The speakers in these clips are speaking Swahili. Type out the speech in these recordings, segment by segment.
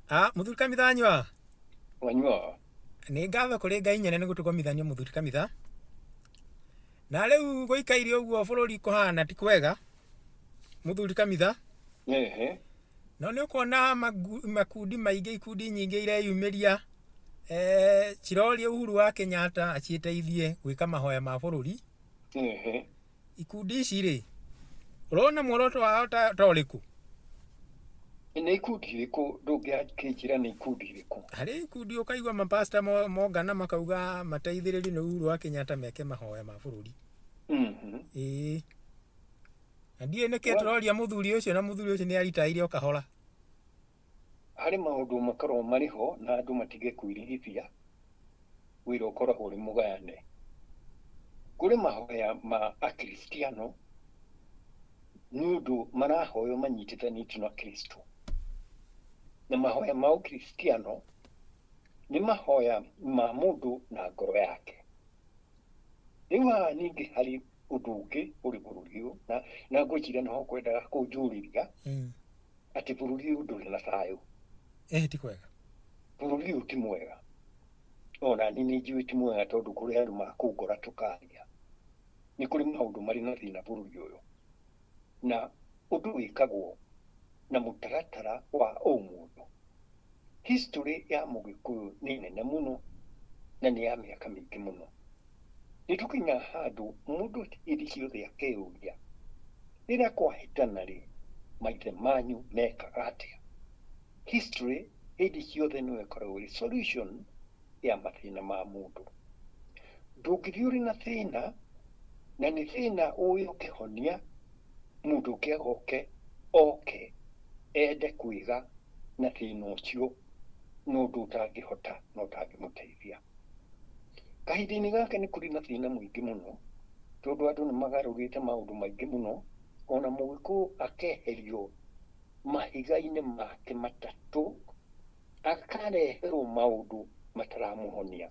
Muthuri Kamitha anyua wanyua nä ngatho kå rä Ngai nyene nä gå tå gomithania må thuri Kamitha na rä u gå ikaire å guo bå rå ri kå hana ti kwega må thuri Kamitha no nä å kuona makundi maingä ikundi nyingä ireyumä ria ciroria Uhuru wa Kenyatta aciteithie gwä ka mahoya ma bå rå ri ikundi ici rä å rona muoroto wao ta å rä kå nä ikundi rä kå ndå ngä akä njä ra nä ikundi rä kå harä ikundi å kaigua mapasta mongana makauga mateithä rä rie nä Uhuru wa Kenyatta meke mahoya ma bå rå ri na ndiä nä kä tå roria må thuri å cio na må thuri å cio nä aritaire o kahora harä maå ndå makorwo marä ho na andå matige kwirigithia wä ra å koragwo rä må gayane kå rä mahoya ma akristiano nä å ndå marahoyo manyitithanĩtio na Kristo na mahoya ma ũkristiano nĩ mahoya ma mũndũ na ngoro yake. Rĩu haha ningĩ harĩ ũndũ ũngĩ ũrĩ bũrũri ũyũ na ngwĩciria nĩho kwendaga kũnjũrĩria atĩ bũrũri ũyũ ndũrĩ na thayũ. Ti kwega. Bũrũri ũyũ ti mwega. Ona niĩ nĩ njũĩ ti mwega tondũ kũrĩ andũ makũngora tũkaria. Nĩ kũrĩ maũndũ marĩ na thĩna bũrũri ũyũ. Na ũndũ wĩkagwo na mũtaratara wa ũmũndũ. History ya Mũgĩkũyũ nĩ nene mũno na nĩ ya mĩaka mĩingĩ mũno. Nĩ tũkinya handũ mũndũ hĩndĩ ciothe akeyũria rĩrĩa kwahĩtana rĩ maithe manyu mekaga atĩa. History hĩndĩ ciothe nĩyo ĩkoragwo ĩrĩ solution ya mathĩna ma mũndũ. Ndũngĩthiĩ ũrĩ na thĩna na nĩ thĩna ũyũ ũkĩhonia mũndũ ũngĩ agoke oke ende kwĩga na thĩna ũcio na ũndũ ũtangĩhota na ũtangĩmũteithia. Kahinda-inĩ gaka nĩ kũrĩ na thĩna mũingĩ mũno tondũ andũ nĩ magarũrĩte maũndũ maingĩ mũno, ona Mũgĩkũyũ akeherio mahiga-inĩ make matatũ akareherwo maũndũ mataramũhonia.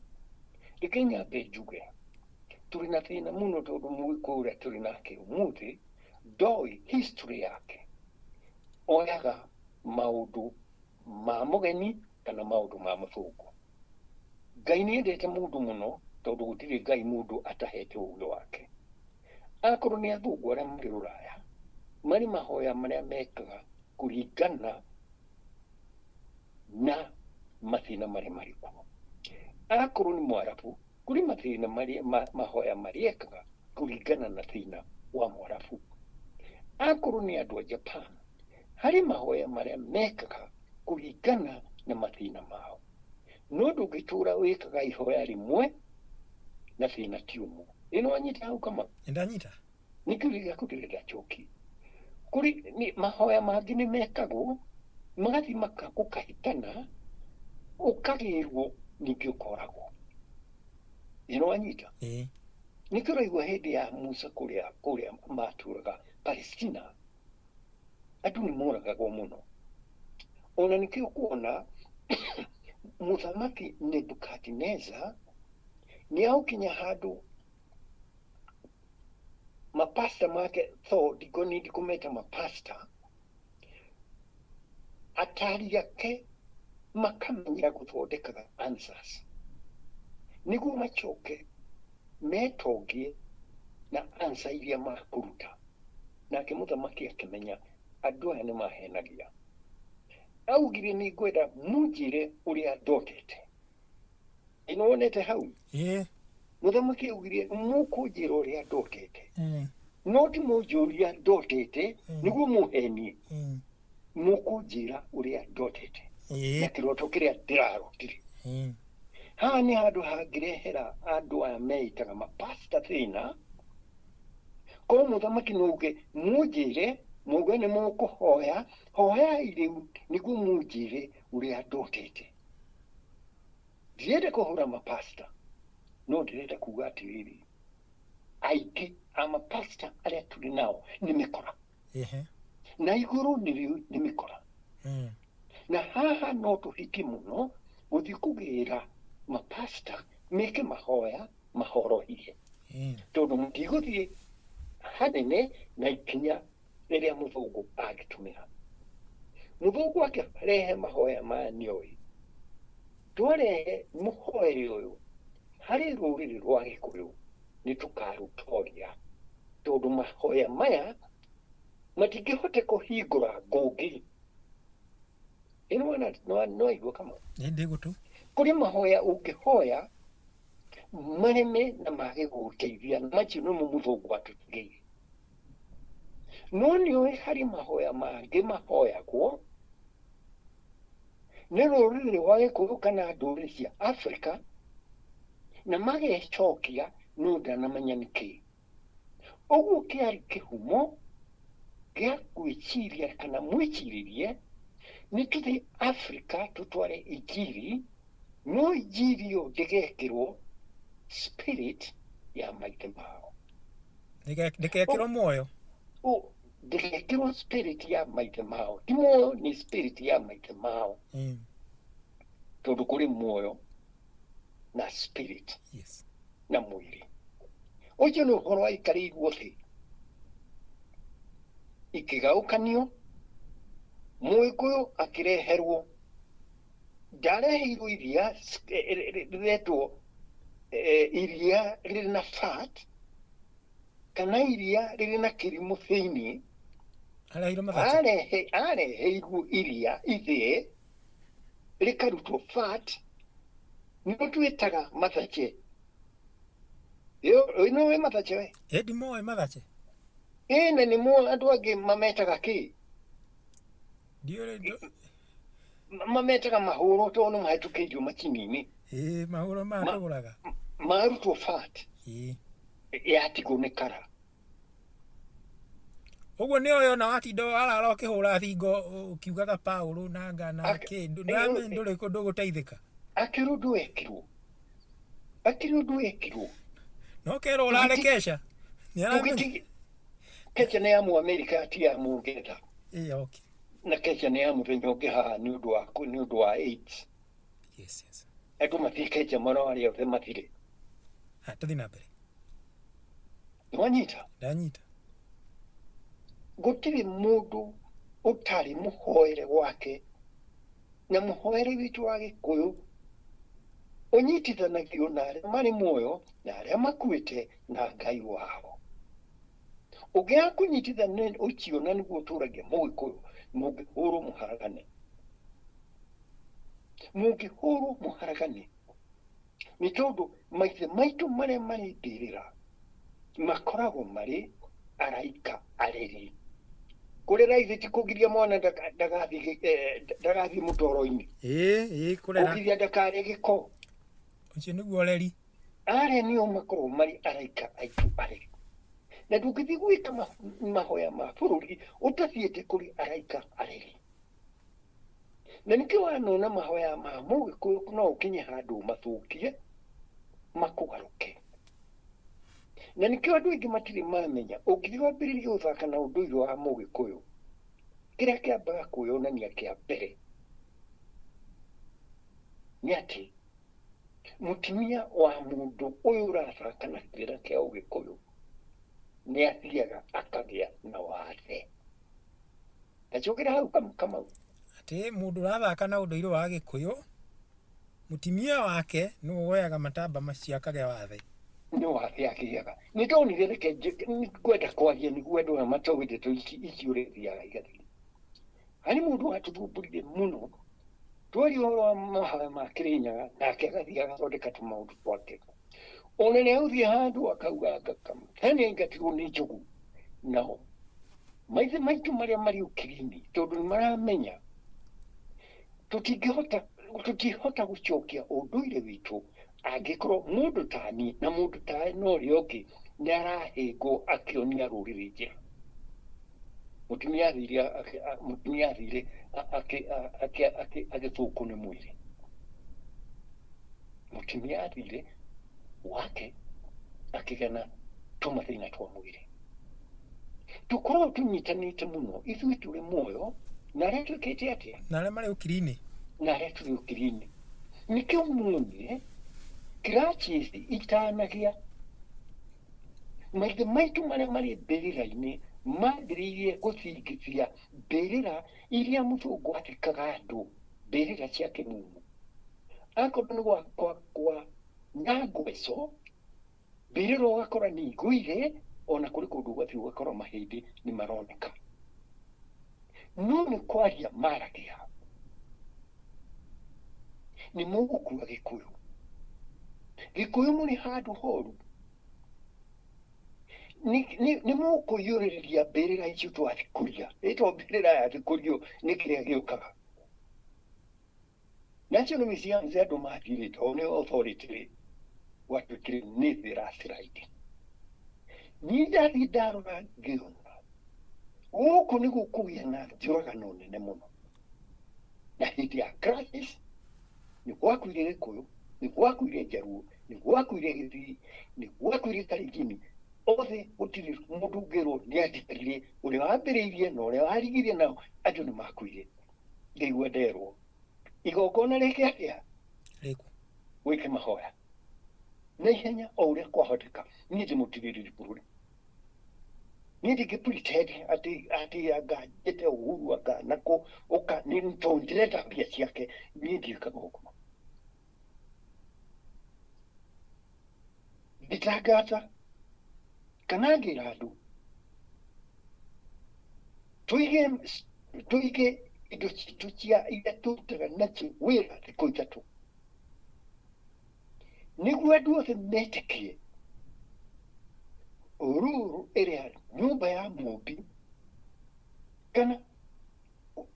Reke nyambe njuge tũrĩ na thĩna mũno tondũ Mũgĩkũyũ ũrĩa tũrĩ nake ũmũthĩ ndoĩ history yake, oyaga maũndũ ma mũgeni kana maũndũ ma mũthũngũ. Ngai nĩ endete mũndũ mũno tondũ gũtirĩ Ngai mũndũ atahete ũũgĩ wake. Akorwo nĩ athũngũ arĩa marĩ Rũraya marĩ mahoya marĩa mekaga kũringana na mathĩna marĩa marĩ kuo. Akorwo nĩ Mwarabu kũrĩ mathĩna mahoya marĩa ekaga kũringana na thĩna wa Mwarabu. Akorwo nĩ andũ a Japan harĩ mahoya marĩa mekaga kũringana na mathĩna mao. No ndũngĩtũra wĩkaga ihoya rĩmwe na thĩna ti ũmwe. Ĩno wanyita hau kama? Ndanyita. Nĩkĩo gĩaku ndĩrenda njoki. Kũrĩ mahoya mangĩ nĩ mekagwo magathiĩ ũkahĩtana ũkagĩrwo ningĩ ũkoragwo. Ĩno wanyita? Nĩkĩo ũraigua hĩndĩ ya Musa kũrĩa matũraga Palestina andũ nĩ moragagwo mũno. Ona nĩkĩo kuona Mũthamaki Nebukadneza nĩ agũkinya handũ mapasta make ndikũnindi kũmeta mapasta atari ake makamenyera gũthondekaga answers nĩguo macoke metongie na answer iria makũruta. Nake mũthamaki akĩmenya andũ aya nĩ mahenagia. Augire nĩ ngwenda mũnjĩre ũrĩa ndotete. Ĩno wonete hau? Mũthamaki augire mũkũnjĩra ũrĩa ndotete. No ti mũnjũria ndotete nĩguo mũhenie. Mũkũnjĩra ũrĩa ndotete na kĩroto kĩrĩa ndĩrarotire. Haha nĩ handũ hangĩrehera andũ aya meitaga mapasta thĩna. Ko mũthamaki nauge mũnjĩre muge nĩ mũkũhoya hoyai rĩu nĩguo mũnjĩre ũrĩa ndotete. Ndirenda kũhũra mapasta no ndĩrenda kuga atĩrĩrĩ aingĩ a mapasta arĩa tũrĩ nao nĩ mĩkora na igũrũ nĩ mĩkora. Na haha no tũhiki mũno gũthiĩ kũgĩra mapasta meke mahoya mahorohie tondũ mũtigũthiĩ hanene na ikinya rĩrĩa mũthũngũ angĩtũmĩra. Mũthũngũ akĩrehe mahoya ma Nioi. Twarehe mũhoere ũyũ harĩ rũrĩrĩ rwa Gĩkũyũ nĩ tũkarũtoria, tondũ mahoya maya matingĩhote kũhingũra ngũngi. No igua kama Nĩndĩgũtũ. kũrĩ mahoya ũngĩhoya mareme na mage gũgũteithia, na macio nĩmo mũthũngũ atũtigĩire. No nĩũĩ harĩ mahoya mangĩ mahoyagwo nĩ rũrĩrĩ rwa Gĩkũyũ kana ndũrĩrĩ cia Afrika na magecokia no ndanamenya nĩkĩ. Ũguo kĩarĩ kĩhumo gĩa gwĩciria kana mwĩcirĩrie nĩ tũthiĩ Afrika tũtware injiri, no injiri ĩyo ndĩgekĩrwo spirit ya maithe mao. Ndĩgekĩrwo muoyo. Ndĩgekĩrwo spirit ya maithe mao. Ti muoyo, nĩ spirit ya maithe mao. Tondũ kũrĩ muoyo na spirit na mwĩrĩ. Ũcio nĩ ũhoro waikarĩirwo thĩ, ikĩgaũkanio. Mũgĩkũyũ akĩreherwo, ndareheirwo iria rĩretwo iria rĩrĩ na fat kana iria rĩrĩ na kĩrimũ thĩinĩ. Areheirwo iria ithĩe rĩkarutwo fat, nĩo twĩtaga mathache. Nĩũĩ mathache we? Ndimoĩ mathache. Na nĩmo andũ angĩ mametaga kĩ? Mametaga mahũrwo tondũ nĩmahĩtũkĩirio macini-inĩ. Mahũrwo matũgũraga. Marutwo fat yatigwo nĩ kara. Ũguo nĩ ũyũ na watinda arara ũkĩhũra thingo ũkiugaga Paũlũ na ngana kĩndũ ndamenya ndũrĩkũ ndũgũteithĩka. Akĩrũ ndwekirwo. No kerwo ũrare Kesha. Kesha nĩ ya Mũamerika, ti ya Mũngeretha. Okay. Na Kesha nĩ ya mũthenya ũngĩ haha nĩ ũndũ wa AIDS. Andũ mathiĩ Kesha mararĩa othe mathire. Tũthiĩ na mbere. Nĩwanyita? Ndanyita. Gũtirĩ mũndũ ũtarĩ mũhoere wake, na mũhoere witũ wa Gĩkũyũ ũnyitithanagio na arĩa marĩ muoyo na arĩa makuĩte na Ngai wao. Ũngĩaga kũnyitithania ũcio na nĩguo ũtũragia Mũgĩkũyũ, mũngĩhũrwo mũharagane. Nĩ tondũ maithe maitũ marĩa marĩ mbĩrĩra makoragwo marĩ araika areri. Kũrera ithe ti kũgiria mwana ndagathiĩ mũtoro-inĩ. Kũgiria ndakarĩe gĩko. Ũcio nĩguo ũreri. Arĩa nĩo makoragwo marĩ araika aitũ areri. Na ndũngĩthiĩ gwĩka mahoya ma bũrũri ũtathiĩte kũrĩ araika areri. Na nĩkĩo wanona mahoya ma Mũgĩkũyũ no ũkinye handũ mathũkie makũgarũke. Na nĩkĩo andũ aingĩ matirĩ mamenya, ũngĩthiĩ wambĩrĩrie gũthaka na ũndũire wa Mũgĩkũyũ, kĩrĩa kĩambaga kwĩyonania kĩa mbere nĩ atĩ mũtumia wa mũndũ ũyũ ũrathaka na kĩrĩa kĩa Ũgĩkũyũ nĩ athiaga akagĩa na wathe. Ndacokera hau Kamau. Atĩ mũndũ ũrathaka na ũndũire wa Gĩkũyũ, mũtumia wake nĩwe woyaga matamba macio akagĩa wathe. Nĩ wathe akĩgĩaga. Nĩ ndonire reke ngwenda kwaria nĩguo andũ aya mataũĩte ici ũrĩthiaga igathiĩ. Harĩ mũndũ watũthumbũrire mũno, twaria ũhoro wa mahoya ma Kĩrĩnyaga, nake agathiĩ agathondeka tũmaũndũ twake. Ona nĩagũthiĩ handũ akauga hena aingatirwo nĩ njogu. Nao maithe maitũ marĩa marĩ ũkiri-inĩ, tondũ nĩmaramenya tũtingĩhota gũcokia ũndũire witũ angĩkorwo mũndũ ta niĩ na mũndũ ta na ũrĩa ũngĩ nĩ arahĩngwo akĩonia rũrĩrĩ njĩra. Mũtumia athire agĩthũkwo nĩ mwĩrĩ. Mũtumia athire wake akĩgĩa na tũmathĩna twa mwĩrĩ. Tũkoragwo tũnyitanĩte mũno ithuĩ tũrĩ muoyo na arĩa twĩkĩte atĩa, na arĩa marĩ ũkiri-inĩ, na arĩa tũrĩ ũkiri-inĩ. Nĩkĩo muonire kĩrachi itanagĩa maithe maitũ marĩa marĩ mbĩrĩra-inĩ mambĩrĩirie gũthingithia mbĩrĩra iria mũthũngũ atĩkaga andũ mbĩrĩra cia kĩmumu. Akorwo nĩ kwa Nyangweco, mbĩrĩra ũgakora nĩ igũire, ona kũrĩ kũndũ ũgathiĩ ũgakora mahĩndĩ nĩ maroneka. No nĩ kwaria maragia, nĩ mũgũkua Gĩkũyũ. Gĩkũyũ mũrĩ handũ horu, nĩ mũkũiyũrĩrĩria mbĩrĩra icio twathikũria. Ĩtwo mbĩrĩra ya thikũrio nĩ kĩrĩa gĩũkaga. National Museums andũ mathirĩte, o nĩ authority gwatuĩkire nĩ thĩ raciraidi. Niĩ ndathiĩ ndarora ngĩona gũkũ nĩ gũkũgĩa na njũragano nene mũno. Na hĩndĩ ya crisis nĩ gwakuire Gĩkũyũ, nĩ gwakuire Njaruo, nĩ gwakuire Gĩthii, nĩ gwakuire Kalenjin. Othe gũtirĩ mũndũ ũngĩrwo nĩ andikarire, ũrĩa wambĩrĩirie na ũrĩa warigirie nao, andũ nĩ makuire. Ngaigua nderwo igongona rĩkĩatĩa gwĩke mahoya na ihenya o ũrĩa kwahoteka. Niĩ ndĩmũtigĩrĩri bũrũri, niĩ ndingĩ-pretend atĩ anga njĩte Uhuru anga nakũ ũka nĩ tondũ ndĩrenda mbia ciake. Niĩ ndiĩkaga ũguo. Nditangaza kana ngĩra andũ tũige indo citũ cia iria tũrutaga nacio wĩra thikũ ithatũ, nĩguo andũ othe metĩkie Ruru ĩrĩa nyũmba ya mũmbi kana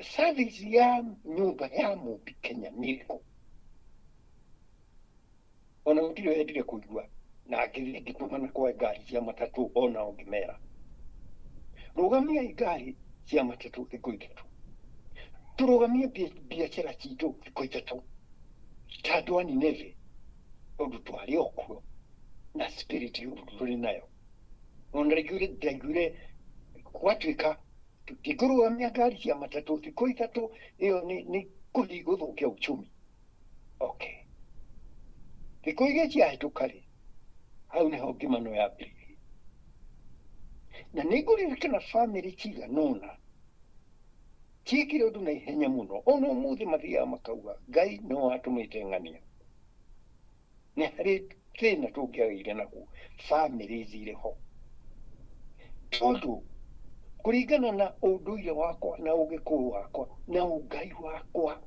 service ya nyũmba ya mũmbi Kenya nĩ ĩrĩkũ. Ona gũtirĩ wendire kũigua na ngĩthiĩ ngĩtũmana kwa ngari cia matatũ, ona ũngĩmera rũgamiai ngari cia matatũ thikũ ithatũ, tũrũgamie biacara citũ thikũ ithatũ ta andũ a Nineve, tondũ twarĩ okuo na spirit tũrĩ nayo. Ona ndaiguire gwatuĩka tũtingĩrũgamia ngari cia matatũ thikũ ithatũ, ĩyo nĩ gũthũkia uchumi. Okay, thikũ igĩ ciahĩtũka-rĩ, hau nĩho ngimano yambĩrĩirie. Na nĩngũririkana bamĩrĩ ciganona ciĩkire ũndũ na ihenya mũno. Ona ũmũthĩ mathiaga makauga Ngai no atũmĩte ng'ania. Nĩ harĩ thĩna tũngĩagĩire naguo bamĩrĩ cirĩ ho, tondũ kũringana na ũndũire wakwa na ũgĩkũyũ wakwa na ũngai wakwa,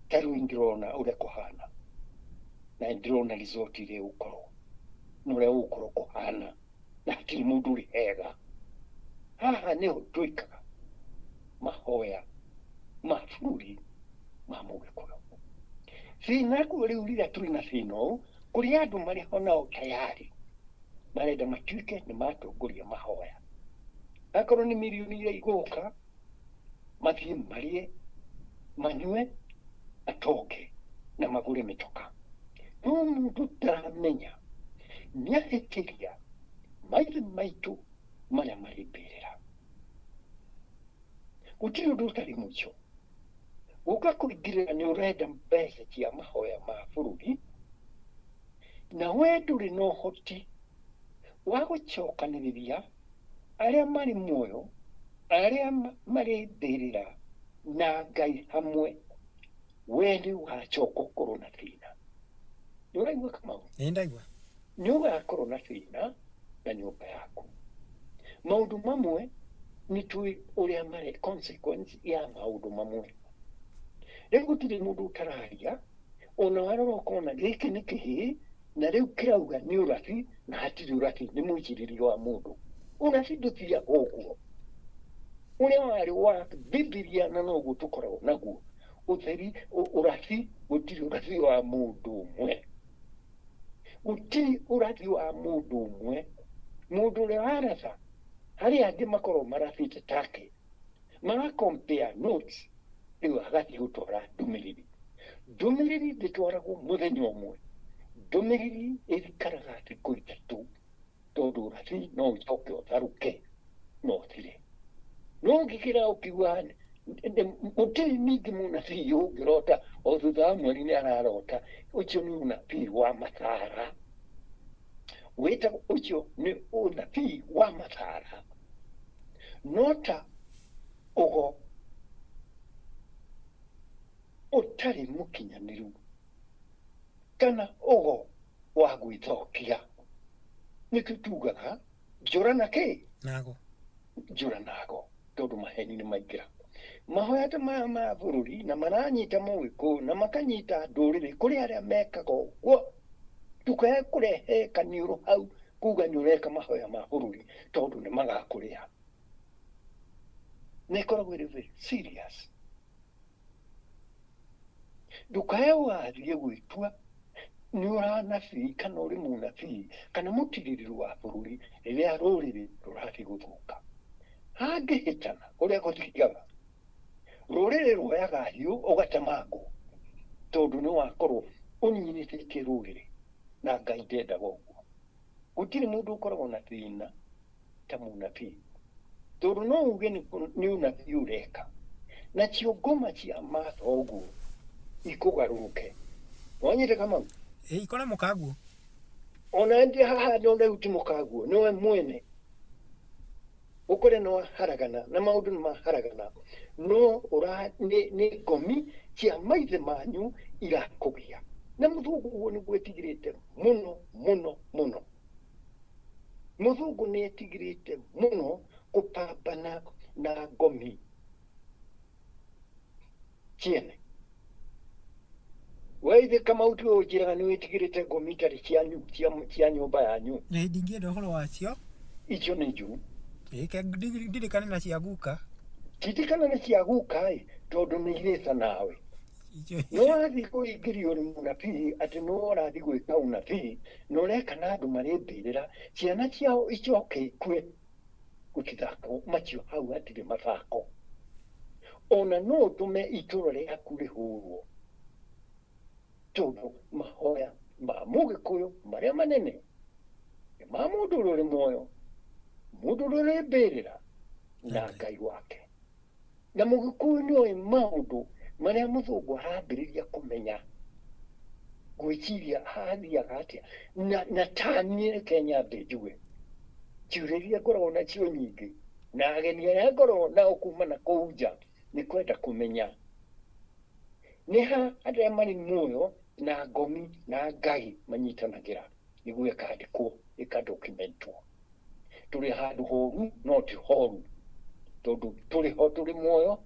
ta rĩu ndĩrona ũrĩa kũhana na ndĩrona resort ĩrĩa ũgũkorwo na ũrĩa ũgũkorwo kũhana, na hatirĩ mũndũ ũrĩ hega. Haha nĩho twĩkaga mahoya ma bũrũri ma mũgĩkũyũ. Thĩna kuo rĩu rĩrĩa tũrĩ na thĩna ũũ, kũrĩ andũ marĩ ho nao tayari marenda matuĩke nĩ matongoria mahoya. Akorwo nĩ mirioni iria igũka, mathiĩ marĩe, manyue, atoke na magũre mĩtoka. No mũndũ ndaramenya nĩ ahĩtĩria maithe maitũ marĩa marĩ mbĩrĩra. Gũtirĩ ũndũ ũtarĩ mũico. Gũka kũingĩrĩra nĩ ũrenda mbeca cia mahoya ma bũrũri, na we ndũrĩ na ũhoti wa gũcokanĩrĩria arĩa marĩ muoyo, arĩa marĩ mbĩrĩra na Ngai hamwe, we nĩ ũgacoka ũkorwo na thĩna. Nĩ ũraigua Kamau? Nĩ ndaigua. Nĩ ũgakorwo na thĩna na nyũmba yaku. Maũndũ mamwe nĩ tũĩ ũrĩa marĩ consequence ya maũndũ mamwe. Rĩu gũtirĩ mũndũ ũtararia, ona warora ũkona gĩkĩ nĩ kĩhĩ, na rĩu kĩrauga nĩ ũrathi, na hatirĩ ũrathi, nĩ mũicirĩrio wa mũndũ. Ũrathi ndũthiaga ũguo. Ũrĩa warĩ wa Bibilia na noguo tũkoragwo naguo. Ũrathi, gũtirĩ ũrathi wa mũndũ ũmwe. Gũtirĩ ũrathi wa mũndũ ũmwe. Mũndũ ũrĩa waratha, harĩa angĩ makorwo marathĩte take, maracompare notes, rĩu agathiĩ gũtwara ndũmĩrĩri. Ndũmĩrĩri ndĩtwaragwo mũthenya ũmwe. Ndũmĩrĩri ĩrikaraga thikũ ithatũ, tondũ ũrathi no ũcoke ũtharũke no ũthire. No ũngĩkĩra ũkiuga gũtirĩ ningĩ mũnabii ũngĩrota o thutha wa mweri nĩ ararota, ũcio nĩ ũnabii wa mathara. weta ucio ni unabii wa matara nota ogo utari mukinyaniru kana ogo wa gwithokia nikitugaga njura nake njura nago tondu maheni ni maingira mahoya ta ma bururi na maranyita muwiko na makanyita nduriri kuri aria mekaga uguo tukae kurehe kaniuru hau kuga ni ureka mahoya ma bururi tondu ni magakuria nikoragwo iri very serious ndukae wathie gwitua ni uranabii kana uri munabii kana mutiririru wa bururi riria ruriri rurathi guthuka hangihitana uria guthiaga ruriri rwoyaga hiu ugatemango tondu ni wakorwo unyinithĩtie ruriri na Ngai ndendaga ũguo gutiri mundu ukoragwo na thĩna ta munabii tondu no uge ni unabii ureka na ciongoma cia matho ũguo ikugaruruke wanyite kama ikona mukaguo ona ndi haha nonde uti mukaguo niwe mwene ukore no haragana na maundu ni maharagana no ura ni ngomi cia maithe manyu irakugia na muthungu uo ni gwetigirite muno muthungu ni etigirite muno kupambana na ngomi ciene waithe kama utu ujiraga ni wetigirite ngomi tari cia nyumba yanyu ndingienda horo wacio icio ni njuru ndirikane na cia guka titikana na cia guka tondu ni ireta nawe no athi kuingirio ni munabii ati no urathi gwika unabii no reka na andu marimbirira ciana ciao icoke ikue gutithako macio hau atiri mathako ona no tume ituro riaku rihurwo tondu mahoya ma mugikuyu maria manene ma mundu ruri muoyo mundu ruri mbirira na Ngai wake na mugikuyu ni maundu maria muthungu arambiriria kumenya gwiciria hathiaga atia na tani Kenya mbenjuwe ciuriria ngoragwo nacio nyingi na ageni aria ngoragwo nao kuma na kũu nja ni kwenda kumenya ni ha aria mari muoyo na ngomi na Ngai manyitanagira niguo ikandikwo ikadocumentwo turi handu horu no ti horu tondu turi ho turi muoyo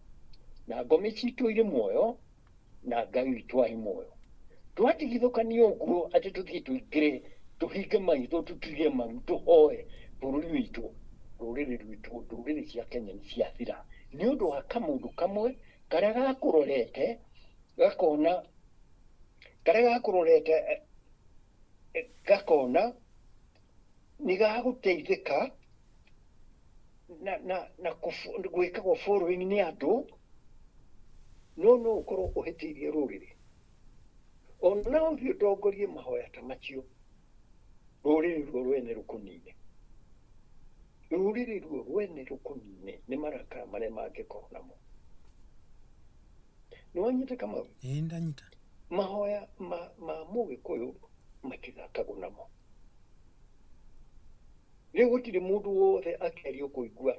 na ngomi citu iri muoyo na Ngai witu ai muoyo twatigithukania uguo ati tuthie tuingire tuhinge maitho tutige mau tuhoe bururi witu ruriri rwitu ruriri cia Kenya ni ciathira ni undu wa kamundu kamwe karia gakurorete gakona gakona ni gaguteithika na gwikagwo following ni andu no ukorwo uhitiirie ruriri ona uthio ndongorie mahoya ta macio ruriri ruo rwene rukunine ruriri ruo rwene rukunine ni marakara maria mangikorwo namo niwanyita kama ndanyita mahoya ma mugikuyu matithakagwo namo riu gutiri mundu wothe akerio kuigua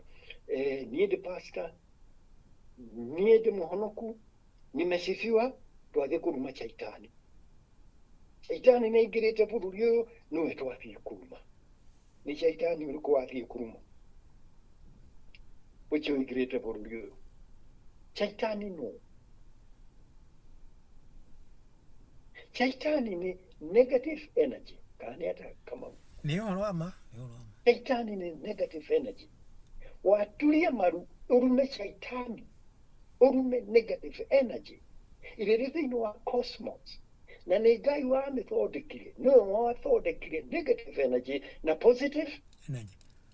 nie ndi pastor nie ndi muhonoku nimesifiwa twathie kuruma shaitani ni ingirite bururi uyu niwe twathie kuruma ni shaitani uriku wathie kuruma ucio ingirite bururi uyu shaitani no shaitani ni negative energy kana hata kama ni oroma shaitani ni negative energy watulia maru urume shaitani urume negative energy ile thĩinĩ wa cosmos na nĩ Ngai wamĩthondekire no wathondekire negative energy na positive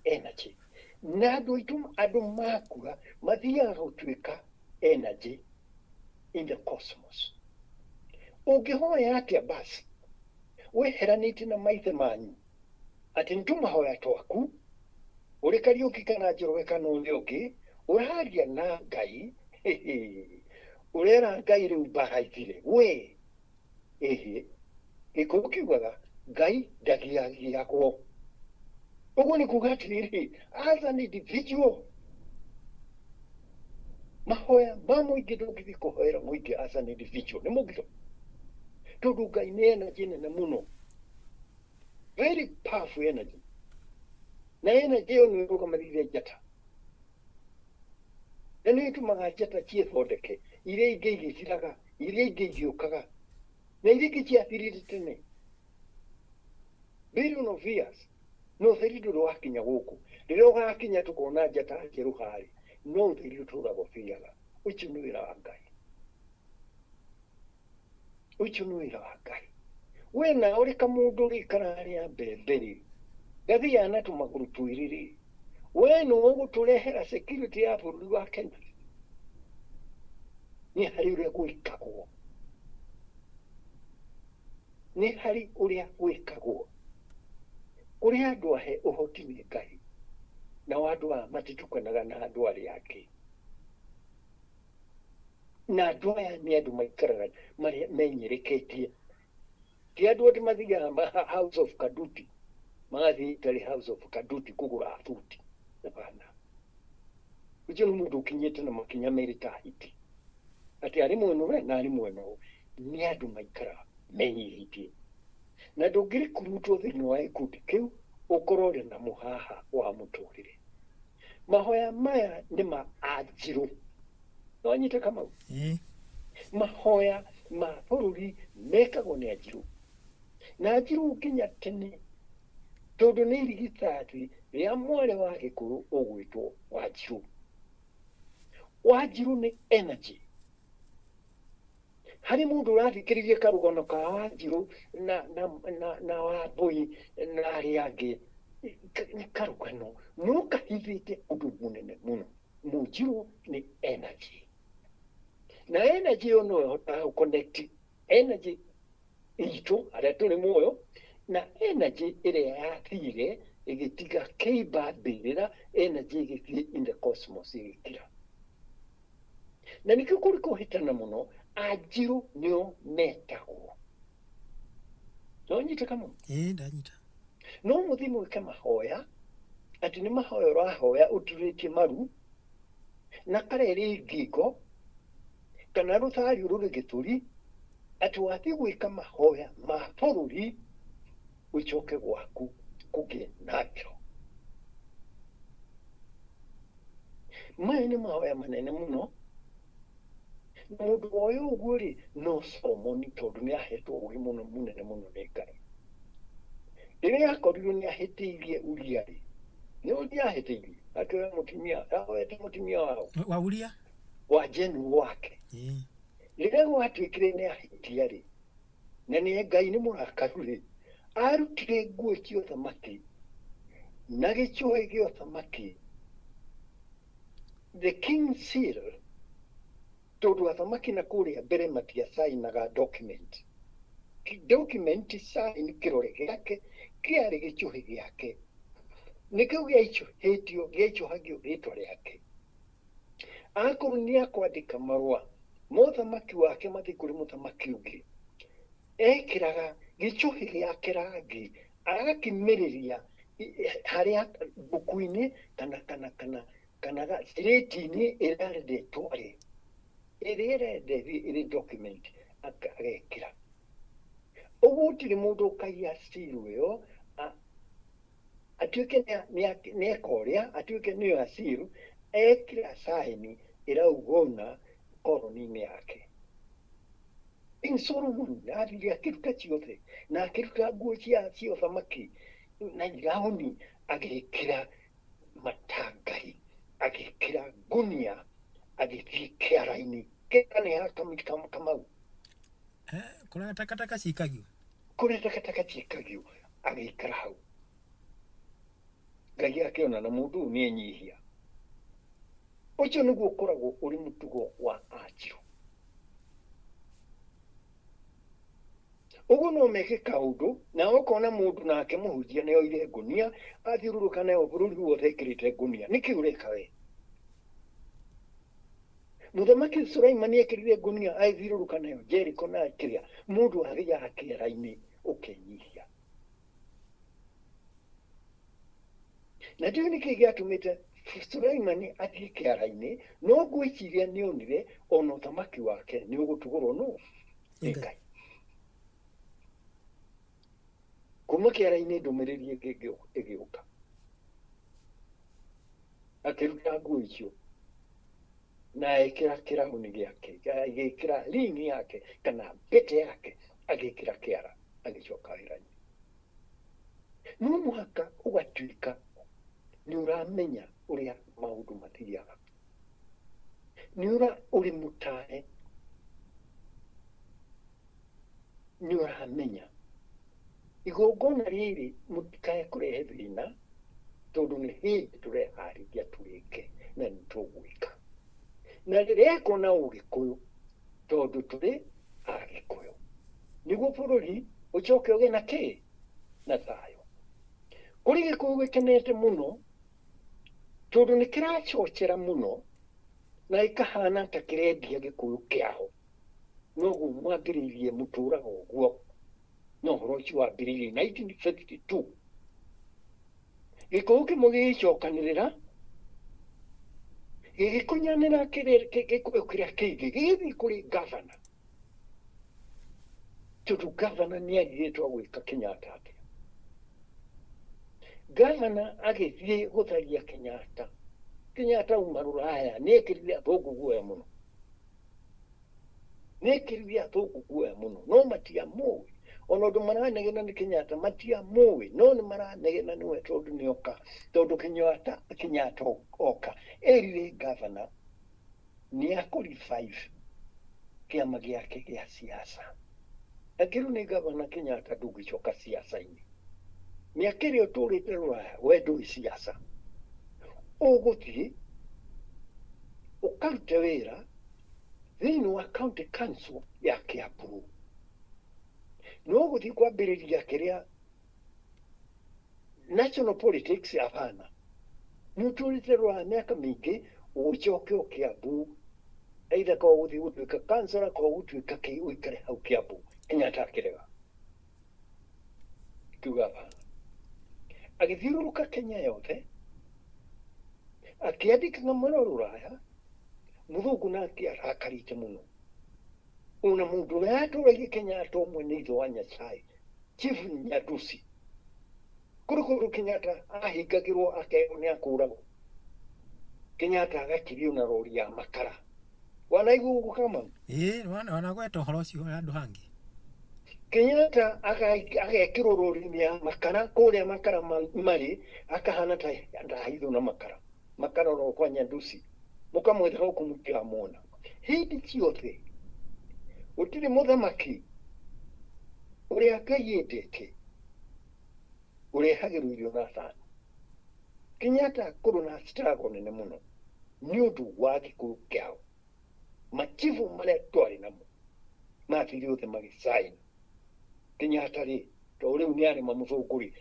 energy na andũ makua mathiaga gũtuĩka energy in the cosmos ũngĩhoya atĩa basi weheranĩtie na maithe manyu atĩ nĩtũmahoya twaku ũrĩ Kariuki kana Njoroge kana ũrĩa ũngĩ ũraria na Ngai urera Ngai riu mbaraithire we gikuyu kiugaga Ngai ndagiagiagwo Ogo ni kugatiriri as an individual. Mahoya mamuingi ndungithi kuhoera muingi as an individual ni mugiro. Tondu Ngai ni energy nene muno. Very powerful energy. Na energy iyo ni irugamirire njata. Na nĩ ĩtũmaga njata ciĩthondeke, iria ingĩ igĩciraga, iria ingĩ igĩũkaga, na iria ingĩ ciathirire tene. Billion of years, no ũtheri ndũrĩ wakinya gũkũ. Rĩrĩa ũgakinya tũkona njata njerũ harĩ, no ũtheri ũtũũraga ũthiaga. Ũcio nĩ wĩra wa Ngai. Ũcio nĩ wĩra wa Ngai. We na ũrĩ kamũndũ rĩ kararĩa mbembe rĩ, gathiaga na tũmagũrũ twĩrĩ rĩ, we nĩ ũgũtũrehera security ya bũrũri wa Kenya. Nĩ harĩ ũrĩa gwĩkagwo. Nĩ harĩ ũrĩa gwĩkagwo. Ũrĩa andũ ahe ũhoti nĩ Ngai. Nao andũ aya matitukanaga na andũ arĩa angĩ. Na andũ aya nĩ andũ maikaraga marĩa menyereketie. Ti andũ othe mathiaga House of Kaduti. Magathiĩ itarĩ House of Kaduti kũgũra thuti. Hapana. Ũcio nĩ mũndũ ũkinyĩte na makinya merĩ ta Hiti. Atĩ arĩ mwena ũrĩa na arĩ mwena ũyũ. Nĩ andũ maikaraga menyihĩtie. Na ndũngĩrĩkurutwo thĩinĩ wa gĩkundi kĩu ũkorwo ũrĩ na mũhaha wa mũtũrĩre. Mahoya maya nĩ ma Anjirũ. No anyite Kamau. Mahoya ma bũrũri mekagwo nĩ Anjirũ. Na Anjirũ nginya tene tondũ nĩ irigithathi rĩa mwarĩ wa Gĩkũyũ ũgwĩtwo Wanjirũ. Wanjirũ nĩ energy. Harĩ mũndũ ũrathikĩrĩria karũgano ka Wanjirũ na Wambũi na arĩa angĩ nĩ karũgano no kahithĩte ũndũ mũnene mũno. Mũnjirũ nĩ energy. Na energy ĩyo no ĩhotaga gũconnect energy itũ arĩa tũrĩ muoyo na energy ĩrĩa yathire ĩgĩtiga kĩimba mbĩrĩra energy ĩgĩthiĩ in the cosmos ĩgĩkira. Na nĩkĩo kũrĩ kũhĩtana mũno Anjirũ nĩo metagwo. No nyita Kamau? Ndanyita. No mũthiĩ mwĩke mahoya atĩ nĩ mahoya ũrahoya ũturĩtie maru na karerĩ ngingo kana rũthari rũrĩ gĩthũri atĩ wathiĩ gwĩka mahoya ma bũrũri ũcoke gwaku kũgĩe na ngero. Maya nĩ mahoya manene mũno. Mũndũ woyũ ũguo rĩ no Solomoni tondũ nĩ ahetwo ũgĩ mũno mũnene mũno nĩ Ngai. Rĩrĩa akorirwo nĩ ahĩtĩirie Uria rĩ, nĩ Uria ahĩtĩirie akĩoya mũtumia, ahoete mũtumia wa Uria wa Jenu wake. Rĩrĩa gwatuĩkire nĩ ahĩtia rĩ, na nĩ Ngai nĩ mũrakaru rĩ, arutire nguo cia ũthamaki na gĩcũhĩ gĩa ũthamaki, the king seal, tondũ athamaki na kũrĩa mbere matiacainaga document. Document sign kĩrore gĩake kĩarĩ gĩcũhĩ gĩake. Nĩkĩo gĩaicũhĩtio gĩaicũhagio rĩtwa rĩake. Akorwo nĩ akwandĩka marũa mũthamaki wake mathiĩ kũrĩ mũthamaki ũngĩ, ekĩraga gĩcũhĩ gĩake rangi agakĩmĩrĩria harĩa mbuku-inĩ kana thirĩti-inĩ ĩrarendetwo rĩ, ĩrĩa ĩrendethi ĩrĩ document agekĩra. Ũguo gũtirĩ mũndũ ũkaiya seal ĩyo atuĩke nĩ eka ũrĩa atuĩke nĩyo seal ekĩra sign ĩraugona koroni-inĩ yake. King Solomon athire akĩruta ciothe na akĩruta nguo cia ũthamaki na iraũni agĩkĩra matangari agĩkĩra ngunia agĩthiĩ kĩara-inĩ. Kĩara nĩ ha Kamau? Kũrĩa takataka cikagio. Kũrĩa takataka cikagio agĩikara hau. Ngai akĩona na mũndũ ũyũ nĩ enyihia. Ũcio nĩguo ũkoragwo ũrĩ mũtugo wa Anjirũ. Ũguo no meke kaũndũ na ũkona mũndũ nake mũhunjia nĩ oire ngunia athiũrũrũka nayo bũrũri wothe ekĩrĩte ngunia. Nĩkĩ ũreka we? Mũthamaki Suleimani ekĩrire ngunia athiũrũrũka nayo Jeriko na kĩrĩa, mũndũ athiaga kĩara-inĩ ũkenyihia. na rĩu nĩkĩ gĩatũmĩte Sulaimani athiĩ kĩara-inĩ, no ngwĩciria nĩonire ona ũthamaki wake nĩ ũgũtũgũrwo nũ nĩ Ngai. Kuma kĩara-inĩ ndũmĩrĩri ĩgĩũka, akĩruta nguo icio na ekĩra kĩrauni gĩake, agĩkĩra ring yake kana pete yake, agĩkĩra kĩara, agĩcoka wĩra-inĩ. No mũhaka ũgatuĩka nĩ ũramenya ũrĩa maũndũ mathiaga, ũrĩ mũtahe, nĩ ũramenya igongona rĩrĩ mũtikae kũrehe thĩna, tondũ nĩ hĩndĩ tũreharĩria tũrĩke na nĩ tũgwĩka, na rĩrekwo na ũgĩkũyũ, tondũ tũrĩ agĩkũyũ, nĩguo bũrũri ũcoke ũgĩe na kĩ na thayũ. Kũrĩ gĩkũyũ gĩkenete mũno, tondũ nĩ kĩracocera mũno na ĩkahana ta kĩrendia gĩkũyũ kĩaho, noguo mwambĩrĩirie mũtũraga ũguo, no ũhoro ũcio wambĩrĩirie 1952. Gĩkũyũ kĩmwe gĩgĩcokanĩrĩra gĩgĩkunyanĩra gĩkũyũ kĩrĩa kĩngĩ, gĩgĩthiĩ kũrĩ gavana, tondũ gavana nĩ agirĩtwo gwĩka Kenyatta atĩa. Gavana agĩthiĩ gũtharia Kenyatta, Kenyatta uma Rũraya nĩ ekĩrire athũngũ guoya mũno, no matiamũĩ. Ona ũndũ maranegena nĩ Kenyatta matiamũĩ, no nĩ maranegena nĩwe tondũ nĩoka, tondũ Kenyatta oka erire gavana nĩ akũ-revive kĩama gĩake gĩa siasa. Akĩrwo nĩ gavana Kenyatta ndũngĩcoka siasa-inĩ, mĩaka ĩrĩa ũtũrĩte Rũraya we ndũrĩ siasa, ũgũthiĩ ũkarute wĩra thĩinĩ wa county council ya Kiambu, no gũthiĩ kwambĩrĩria kĩrĩa national politics hapana. Nĩ ũtũrĩte Rũraya mĩaka mĩingĩ, ũcoke o Kiambu, either kwa gũthiĩ gũtuĩka councillor, kwa gũtuĩka ũikare hau Kiambu. Kenyatta akĩrega, kiuga hapana. Agĩthiũrũrũka Kenya yothe akĩandĩkaga mwena wa Rũraya, mũthũngũ nake arakarĩte mũno. Ona mũndũ ũrĩa atũragia Kenyatta ũmwe nĩ ithe wa Nyasaye, Chief Nyadusi, kũrĩ Kenyatta ahingagĩrwo akerwo nĩ akũragwo, Kenyatta agakirio na rori ya makara. Wanaigua ũguo kama? Wanagweta ũhoro ũcio handũ hangĩ. Kenyatta agekĩrwo rori-inĩ ya makara, kũrĩa makara marĩ, akahana ta ndahithwo na makara oro kwa Nyadusi, mũkamwetha gũkũ mũtiramwona. Hĩndĩ ciothe gũtirĩ mũthamaki ũrĩa Ngai endete ũrehagĩrwo irio na thani. Kenyatta kũrĩ na struggle nene mũno nĩ ũndũ wa gĩkũyũ kĩao, machifu marĩa twarĩ namo mathire othe magĩcaina. Kenyatta rĩ, to rĩu nĩ arĩ mamũthũngũ rĩ,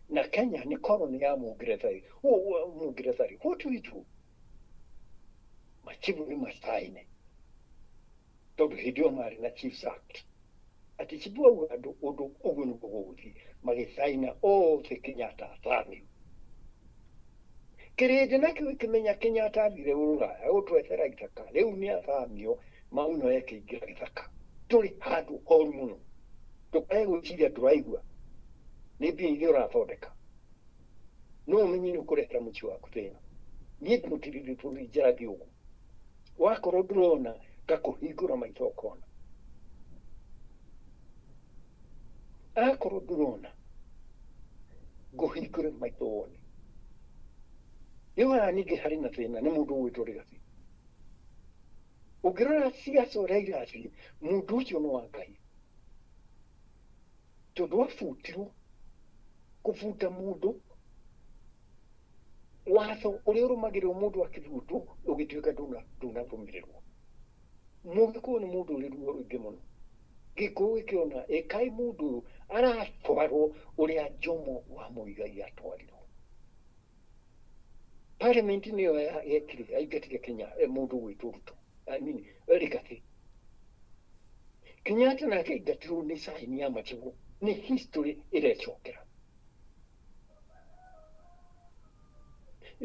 na Kenya nĩ colony ya Mũngeretha rĩ, what do we do? Machifu nĩ macaine, tondũ hĩndĩ ĩyo marĩ na Chiefs Act, atĩ chifu auga andũ ũndũ ũguo nĩguo gũgũthiĩ, magĩcaina othe Kenyatta athamio. Kĩrĩndĩ nakĩo gĩkĩmenya Kenyatta athire Rũraya gũtwethera ithaka, rĩu nĩ athamio, mau no ekĩingĩra gĩthaka. Tũrĩ handũ horu mũno, ndũkae gwĩciria tũraigua, nĩ mbia iria ũrathondeka, no ũmenye nĩ ũkũrehera mũciĩ waku thĩna. Niĩ ndĩmũtirĩrie bũrũri njaragia ũguo, wakorwo ndũrona ngakũhingũra maitho ũkona, akorwo ndũrona ngũhingũre maitho wone. Rĩu haha ningĩ harĩ na thĩna nĩ mũndũ ũgwĩtwo Rigathĩ. Ũngĩrora siasa ũrĩa irathiĩ, mũndũ ũcio nĩ wa Ngai, tondũ abutirwo, kũbuta mũndũ watho ũrĩa ũrũmagĩrĩrwo mũndũ akĩbutwo ũgĩtuĩka ndũnarũmĩrĩrwo. Mũgĩkũyũ nĩ mũndũ ũrĩ ruo rũingĩ mũno. Gĩkũyũ gĩkĩona kaĩ mũndũ ũyũ aratwarwo ũrĩa Jomo wa Muigai atwarirwo. Parliament nĩyo yekire aingatire Kenya mũndũ gwĩtwo Ruto, Rigathĩ. Kenyatta nake aingatirwo nĩ caini ya machifu, nĩ history ĩrecokera.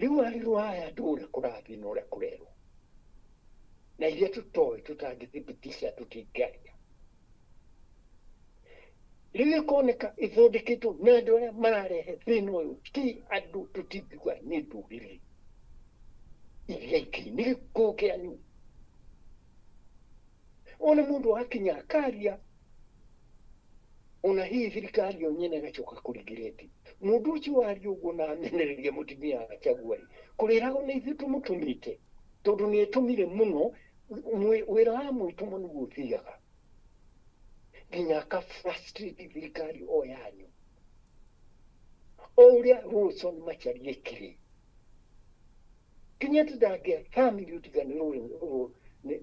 riu ari rwaya ndure kurathi no ria kurerwo na iria tutoe tutangithibitisha tutingaria riu ikoneka ithondeketwo na andu aria mararehe thina uyu ti andu tutithigua ni ndurire iria ingĩ nĩ gĩkuũ kĩanyu ona mũndũ akinya akaria ona hihi thirikari yo nyene ĩgacoka kũrigĩrĩti mũndũ ũcio waria ũguo na amenereria mũtumia Gachagua kũrĩrago nĩ ithuĩ tũmũtũmĩte tondũ nĩ etũmire mũno wĩra wa mwĩtũmo nĩguo ũthiaga nginya aka-frustrate thirikari o yanyu o ũrĩa Wilson Macharia ekire Kenyatta ndangĩa family ũtigane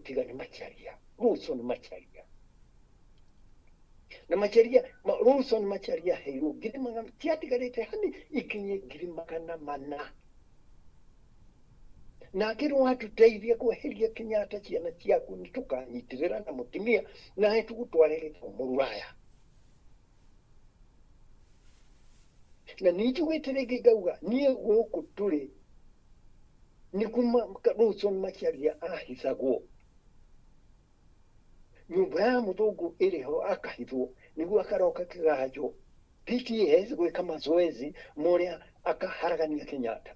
tigane Macharia Wilson Macharia na Macharia Wilson Macharia heirwo ngiri magana tiatigarĩte hani ikinye ngiri magana mana na akĩrwo atuteithie kweheria Kenyatta ciana ciaku nĩ tũkanyitĩrĩra na mũtumia na tũgũtware gĩthomo Rũraya na nĩ njugĩte rĩngĩ ngauga niĩ gũkũ tũrĩ nĩ kuma Wilson Macharia ahithagwo nyũmba ya mũthũngũ ĩrĩ ho akahithwo nĩguo akaroka kĩganjo PTS gwĩka mazoezi morĩa akaharagania Kenyatta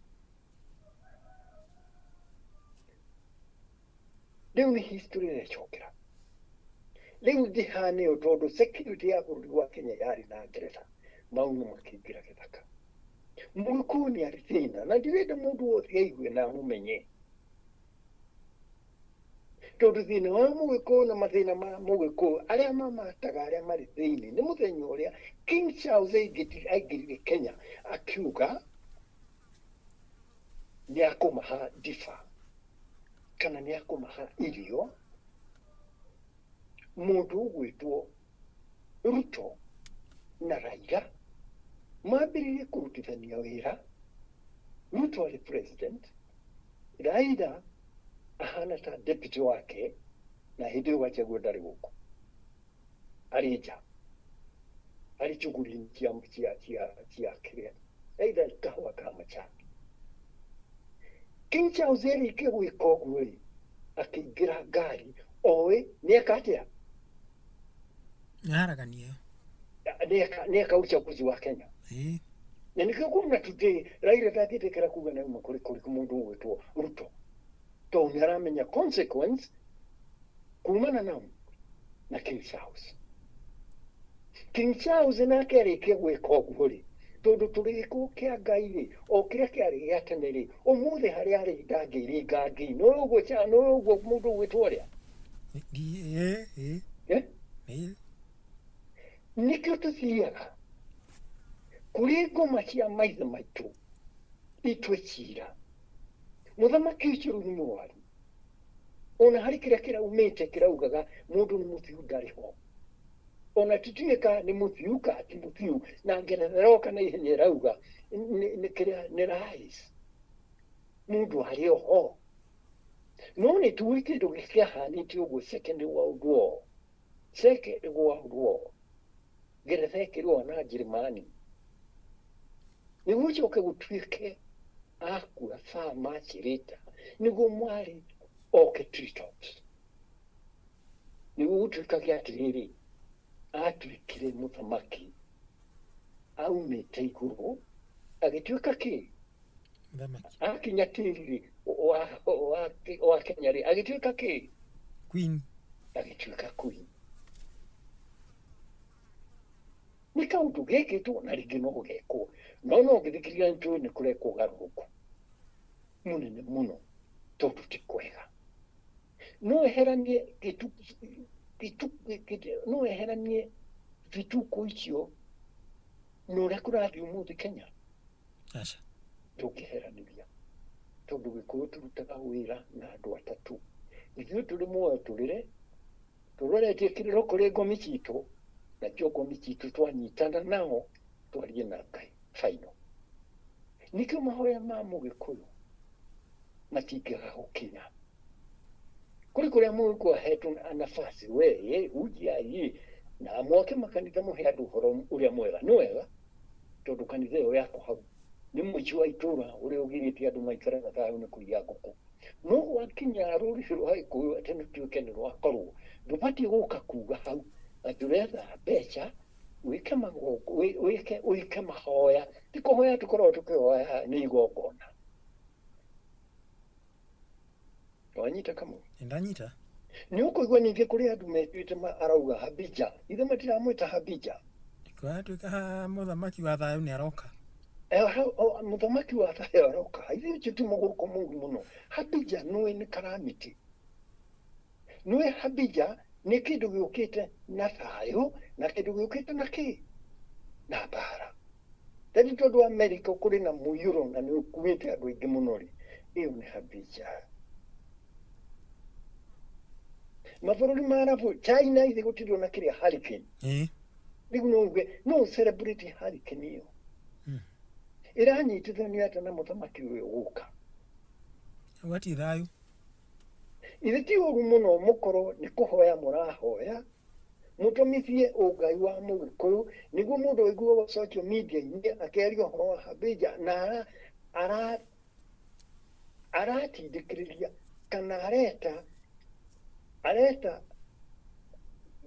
rĩu nĩ history ĩrecokera rĩu thihane ũyũ tondũ security ya bũrũri wa Kenya yarĩ na Ngeretha mau nĩ makĩingĩra gĩthaka Mũgĩkũyũ nĩ arĩ thĩna na ndirenda mũndũ wothe aigue na amũmenye tondũ thĩna wa Mũgĩkũyũ na mathĩna ma Mũgĩkũyũ arĩa mamataga arĩa marĩ thĩinĩ nĩ mũthenya ũrĩa King Charles aingĩrire Kenya akiuga nĩ akũmaha ndiba kana nĩ akũmaha irio mũndũ ũgwĩtwo Ruto na Raila mambĩrĩrie kũrutithania wĩra Ruto arĩ president Raila ahana ta deputy wake na hĩndĩ ĩyo Gachagua ndarĩ gũkũ arĩ nja arĩ chuguri cia kĩrĩa aidha kahũa ka macani King Charles arĩkia gwĩka ũguo rĩ akĩingĩra ngari oĩ nĩeka atĩa nĩaragania nĩeka uchaguzi wa Kenya na nĩkĩo kuona today Raila ndathiĩtĩkĩra kuga nauma kũrĩ mũndũ ũgwĩtwo Ruto tondũ nĩaramenya consequence kumana na King Charles King Charles nake arĩkia gwĩka ũguo rĩ tondũ tũrĩ gĩkuũ kĩa Ngai rĩ o kĩrĩa kĩarĩ gĩa tene rĩ ũmũthĩ harĩa arĩ ndangĩringa Ngai no ũguo mũndũ ũgwĩtwo ũrĩa nĩkĩo tũthiaga kũrĩ ngoma cia maithe maitũ itwe cira mũthamaki ũcio nĩ mũwaru ona harĩ kĩrĩa kĩraumĩte kĩraugaga mũndũ nĩ mũthiu ndarĩ ho ona tũtuĩka nĩ mũthiu ka ti mũthiu na Ngeretha roka na ihenya ĩrauga nĩ rais mũndũ arĩ ho no nĩ tuĩ kĩndũ gĩkĩahanĩte ũguo second world war Ngeretha ĩkĩrũa na Njeremani nĩguo gũcoke gũtuĩke akua saa Macharia nĩguo mwarĩ oke treetops nĩguo gũtuĩkaga atĩrĩrĩ atuĩkire mũthamaki aumĩte igũrũ agĩtuĩka kĩ akinya tĩri wa Kenya rĩ agĩtuĩka kĩ queen agĩtuĩka queen nĩ kaũndũ gekĩtwo na rĩngĩ no gũgekwo no ngĩthikĩrĩria nĩtũĩ nĩ kũrekwo ũgarũrũku mũnene mũno tondũ ti kwega no eheranie no eheranie vituko icio na ũrĩa kũrathiĩ ũmũthĩ Kenya ndũngĩheranĩria tondũ Gĩkũyũ tũrutaga wĩra na andũ atatũ ithuĩ tũrĩ muoyo tũroretie kĩrĩro kũrĩ ngomi citũ nakĩo ngomi citũ twanyitana nao twarie na Ngai final nĩkĩo mahoya ma Mũgĩkũyũ matingĩaga gũkinya kũrĩ kũrĩa Mũgĩkũyũ ahetwo nafasi we hujiai na mwake makanitha mũhe andũ ũhoro ũrĩa mwega nĩ wega tondũ kanitha ĩyo yako hau nĩ mũici wa itũũra ũrĩa ũgirĩtie andũ maikaraga thayũ nĩ kũiya ngũkũ. No gwakinya rũrĩrĩ rwa Gĩkũyũ atĩ nĩtuĩke nĩ rwakorwo, ndũbatiĩ gũka kuga hau atĩ ũretha mbeca wĩke mahoya. Ti kũhoya tũkoragwo tũkĩhoya nĩ igongona. Wanyita Kamau? Ndanyita. Nĩ ũkũigua ningĩ kũrĩ andũ metuĩte arauga Habija. Ithe matiramwĩta Habija. Kwatuĩka mũthamaki wa thayũ nĩ aroka. Mũthamaki wa thayũ aroka. Ithe ũcio ti mũgũrũko mũru mũno. Habija nĩwe nĩ Karamiti. Nĩwe Habija nĩ kĩndũ gĩũkĩte na thayũ na kĩndũ gĩũkĩte na kĩ? Na mbara. Tari tondũ Amerika kũrĩ na mũiyũro na nĩ ũkuĩte andũ aingĩ mũno rĩ. Ĩyo nĩ Habija. Mabũrũri ma Arabu, China ithe gũtirĩ na kĩrĩa hurricane. Rĩu no uge no celebrate hurricane ĩyo. Ĩranyitithanio atĩ na mũthamaki ũyũ gũka. Wati thayũ. Ithe ti ũru mũno mũkorwo nĩ kũhoya mũrahoya, mũtũmithie ũngai wa Mũgĩkũyũ nĩguo mũndũ aiguaga social media-inĩ akĩaria ũhoro wa Habija na aratindĩkĩrĩria kana areta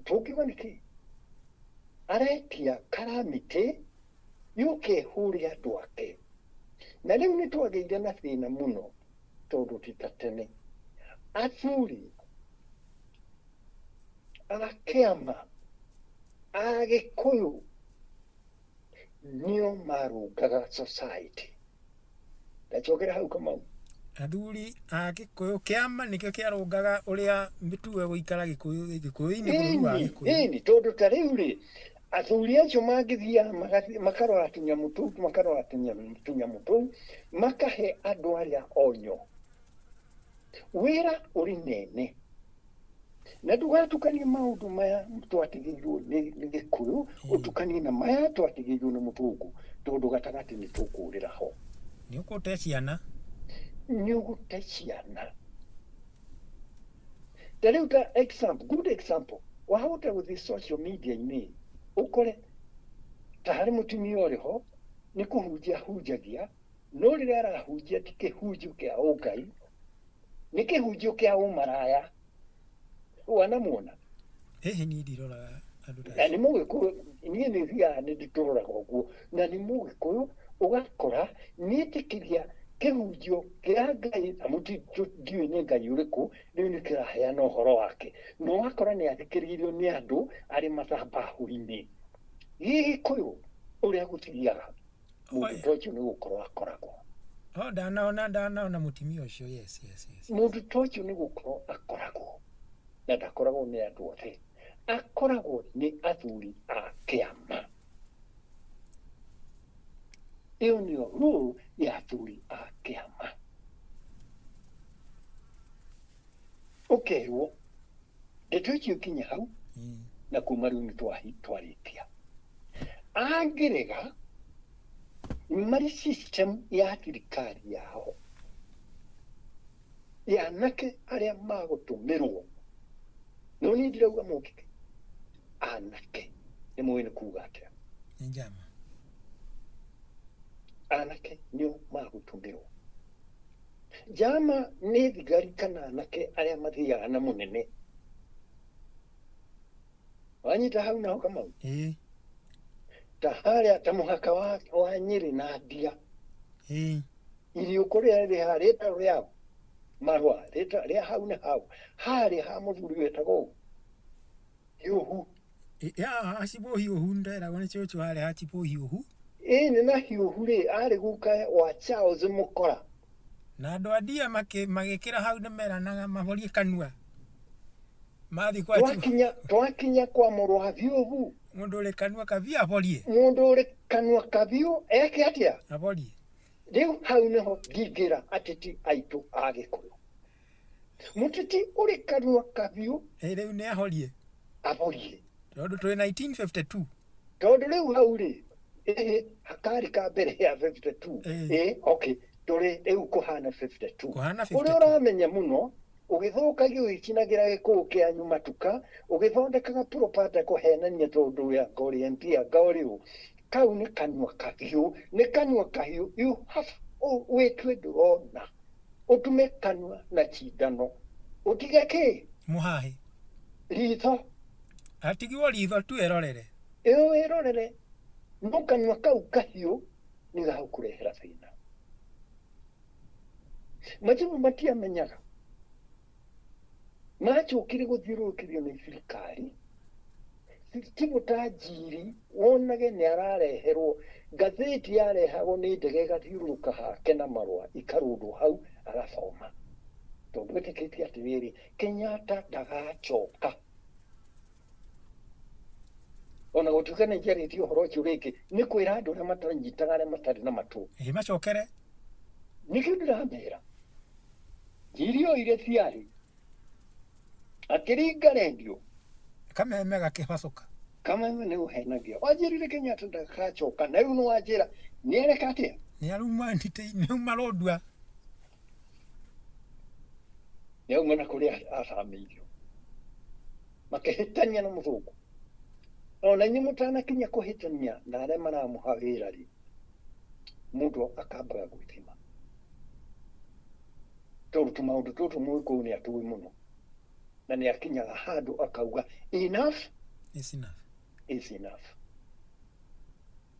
tũngiuga nĩkĩ? Aretia Karamiti yũke hũre andũ ake. Na rĩu nĩ twagĩire na thĩna mũno tondũ ti ta tene. Athuri a kĩama a Gĩkũyũ nĩo marũngaga society. Ndacokera hau Kamau. Athuri a Gĩkũyũ kĩama nĩkĩo kĩarũngaga ũrĩa mĩtugo gũikara Gĩkũyũ-inĩ bũrũri wa Gĩkũyũ. Ĩni tondũ ta rĩu rĩ athuri acio mangĩthiaga makarora tũnyamũ tũu makahe andũ arĩa onyo wĩra ũrĩ nene. Na ndũgatukanie maũndũ maya twatigĩirwo nĩ Gĩkũyũ ũtukanie na maya twatigĩirwo nĩ Mũthũngũ tondũ gatagatĩ nĩ tũkũrĩra ho. Nĩ ũgũte ciana. Nĩ ũgũte ciana. Ta rĩu ta example, good example, wahota gũthiĩ social media-inĩ ũkore ta harĩ mũtumia ũrĩ ho nĩ kũhunjia hunjagia, no rĩrĩa arahunjia ti kĩhunjio kĩa ũngai, nĩ kĩhunjio kĩa ũmaraya. Wanamuona? Niĩ ndiroraga andũ ta na nĩ Mũgĩkũyũ, niĩ nĩ thiaga nĩ ndĩtũroraga ũguo, na nĩ Mũgĩkũyũ ũgakora nĩetĩkĩria kĩhunjio kĩa Ngai, amu ndiũĩ nĩ Ngai ũrĩkũ, rĩu nĩ kĩraheana ũhoro wake. Na ũgakora nĩ athikĩrĩirio nĩ andũ arĩ mathabahu-inĩ. Gĩkũyũ ũrĩa gũthiaga mũndũ ta ũcio nĩ gũkorwo akoragwo. Ndanaona mũtumia ũcio, yes. Mũndũ ta ũcio nĩ gũkorwo akoragwo. Na ndakoragwo nĩ andũ othe. Akoragwo nĩ athuri a kĩama. Ĩyo nĩyo rule ya athuri a kĩama. Ũkerwo ndeto icio nginya hau na kuma rĩu nĩ twarĩtia. Angĩrega marĩ system ya thirikari yao ya anake arĩa magũtũmĩrwo. No niĩ ndirauga mũngĩke anake nĩ mũĩ nĩ kuga atĩa. Nĩ njama. Anake nĩo magũtũmĩrwo. Njama nĩ thigari kana anake arĩa mathiaga na mũnene. Wanyita hau naho Kamau? Ta harĩa ta mũhaka wa Nyĩrĩ na Ndia. Irio kũrĩa rĩha rĩtagwo rĩao marũa rĩa hau na hau harĩa ha mũthuri wetagwo Hiũhu. Acibũ Hiũhu nderagwo nĩ cũcũ harĩa acibũ Hiũhu. Nĩ na Hiũhu rĩ arĩ guka wa Charles Mũkora. Na andũ a Ndia magĩkĩra hau nĩ meranaga maborie kanua. Mathi kwa twakinya kwa mũrũ wa Hiũhu. Mũndũ ũrĩ kanua kabiũ aborie. Mũndũ ũrĩ kanua kabiũ eke atĩa? Aborie. Rĩu hau nĩho ngingĩra ateti aitũ a Gĩkũyũ. Mũteti ũrĩ kanua kabiũ. Rĩu nĩ ahorie. Aborie. Tondũ tũrĩ 1952. Tondũ rĩu hau rĩ hakarĩ ka mbere ya 52. Okay. Tũrĩ rĩu kũhana 52. Ũrĩa ũramenya mũno ũgĩthũkagia ũgĩkinagĩra Gĩkũyũ kĩanyu matuka ũgĩthondekaga propaganda kũhenania tondũ ya ngori MP anga ũrĩ ũ kau nĩ kanua kahiũ, you have wĩtue ndũrona ũtume kanua na cindano ũtige kĩ Mũhahe. ritho Atigwo ritho tu erorere. Wĩrorere no kanua kau kahiũ nĩ gagũkũrehera thĩna. Majibu matiamenyaga macokire gũthiũrũrũkĩrio nĩ thirikari timu ta njiri wonage nĩ arareherwo ngathĩti yarehagwo nĩ ndege ĩgathiũrũrũka hake na marũa ikarũndwo hau agathoma tondũ ĩtĩkĩtie atĩrĩrĩ Kenyatta ndagacoka. Ona gũtuĩka nĩ njarĩtie ũhoro ũcio rĩngĩ nĩ kwĩra andũ arĩa matanyitaga arĩa matarĩ na matũ Macokere. nĩkĩo ndĩramera njiri oire thiarĩ akĩringa redio Kameme gakĩbacũka. Kameme nĩ ũhenagia wanjĩrire Kenyatta ndagacoka na rĩu nĩ wanjĩra nĩ ereka atĩa Nĩ aruma nĩ marondua. nĩ auma na kũrĩa athamĩirio makĩhĩtania na mũthũngũ. Ona inyuĩ mũtanakinya kũhĩtania na arĩa maramũha wĩra rĩ mũndũ akambaga gwĩthima tondũ tũmaũndũ tũtũ mũĩ kũu nĩ atũĩ mũno na nĩ akinyaga handũ akauga enough is enough.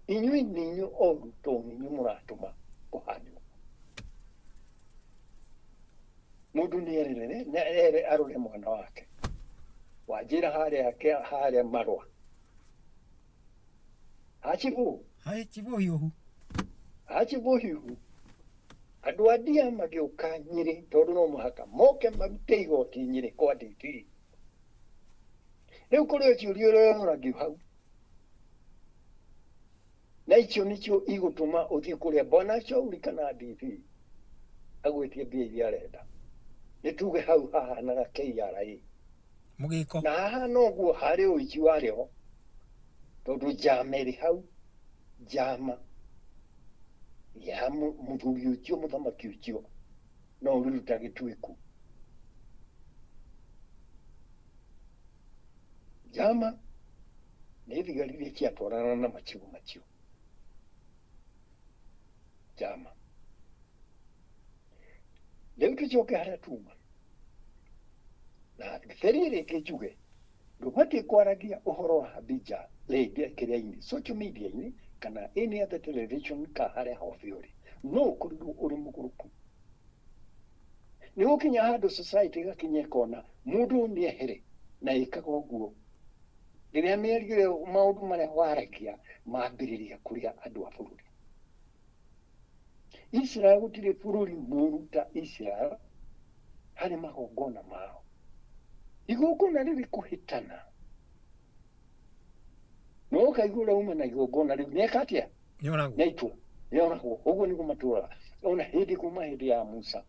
Inyuĩ nĩ inyuĩ oru tondũ inyuĩ mũratũma kũhanio. Mũndũ nĩ erere arore mwana wake wanjĩra harĩa marũa Hachibu hiũhu. Andũ a ndia magĩũka Nyĩrĩ tondũ no mũhaka moke marute igoti Nyĩrĩ kwa DP. Rĩu kũrĩ ciũria ũroragio hau na icio nĩcio igũtũma ũthiĩ kũrĩa Bwana Shauri kana DP agwĩtie mbia iria arenda. Nĩ tuge hau hahanaga KRA Mũgĩko. na haha noguo harĩ ũici warĩo tondũ njama ĩrĩ hau njama ya mũthuri ũcio mũthamaki ũcio no ũruta gĩtuĩku. Njama nĩ thigari iria ciatwarana na macigo macio. Njama rĩu tũcoke harĩa tuma na theri rĩngĩ njuge ndũbatiĩ kwaragia ũhoro wa mbija rĩngĩ kĩrĩa-inĩ social media-inĩ kana any other television ka harĩa hothe ũrĩ no ũkorirwo ũrĩ mũgũrũku. Nĩ gũkinya handũ society ĩgakinya ĩkona mũndũ nĩ ehere na ĩkaga ũguo rĩrĩa mĩario maũndũ marĩa waragia mambĩrĩria kũrĩa andũ a bũrũri. Israel gũtirĩ bũrũri mũru ta Israel harĩ magongona mao. Igongona rĩrĩ kũhĩtana no ũkaigua ũrĩa uma na igongona rĩu nĩeka atĩa nĩoragwo ũguo nĩguo matũraga. Ona hĩndĩ kuma hĩndĩ ya Musa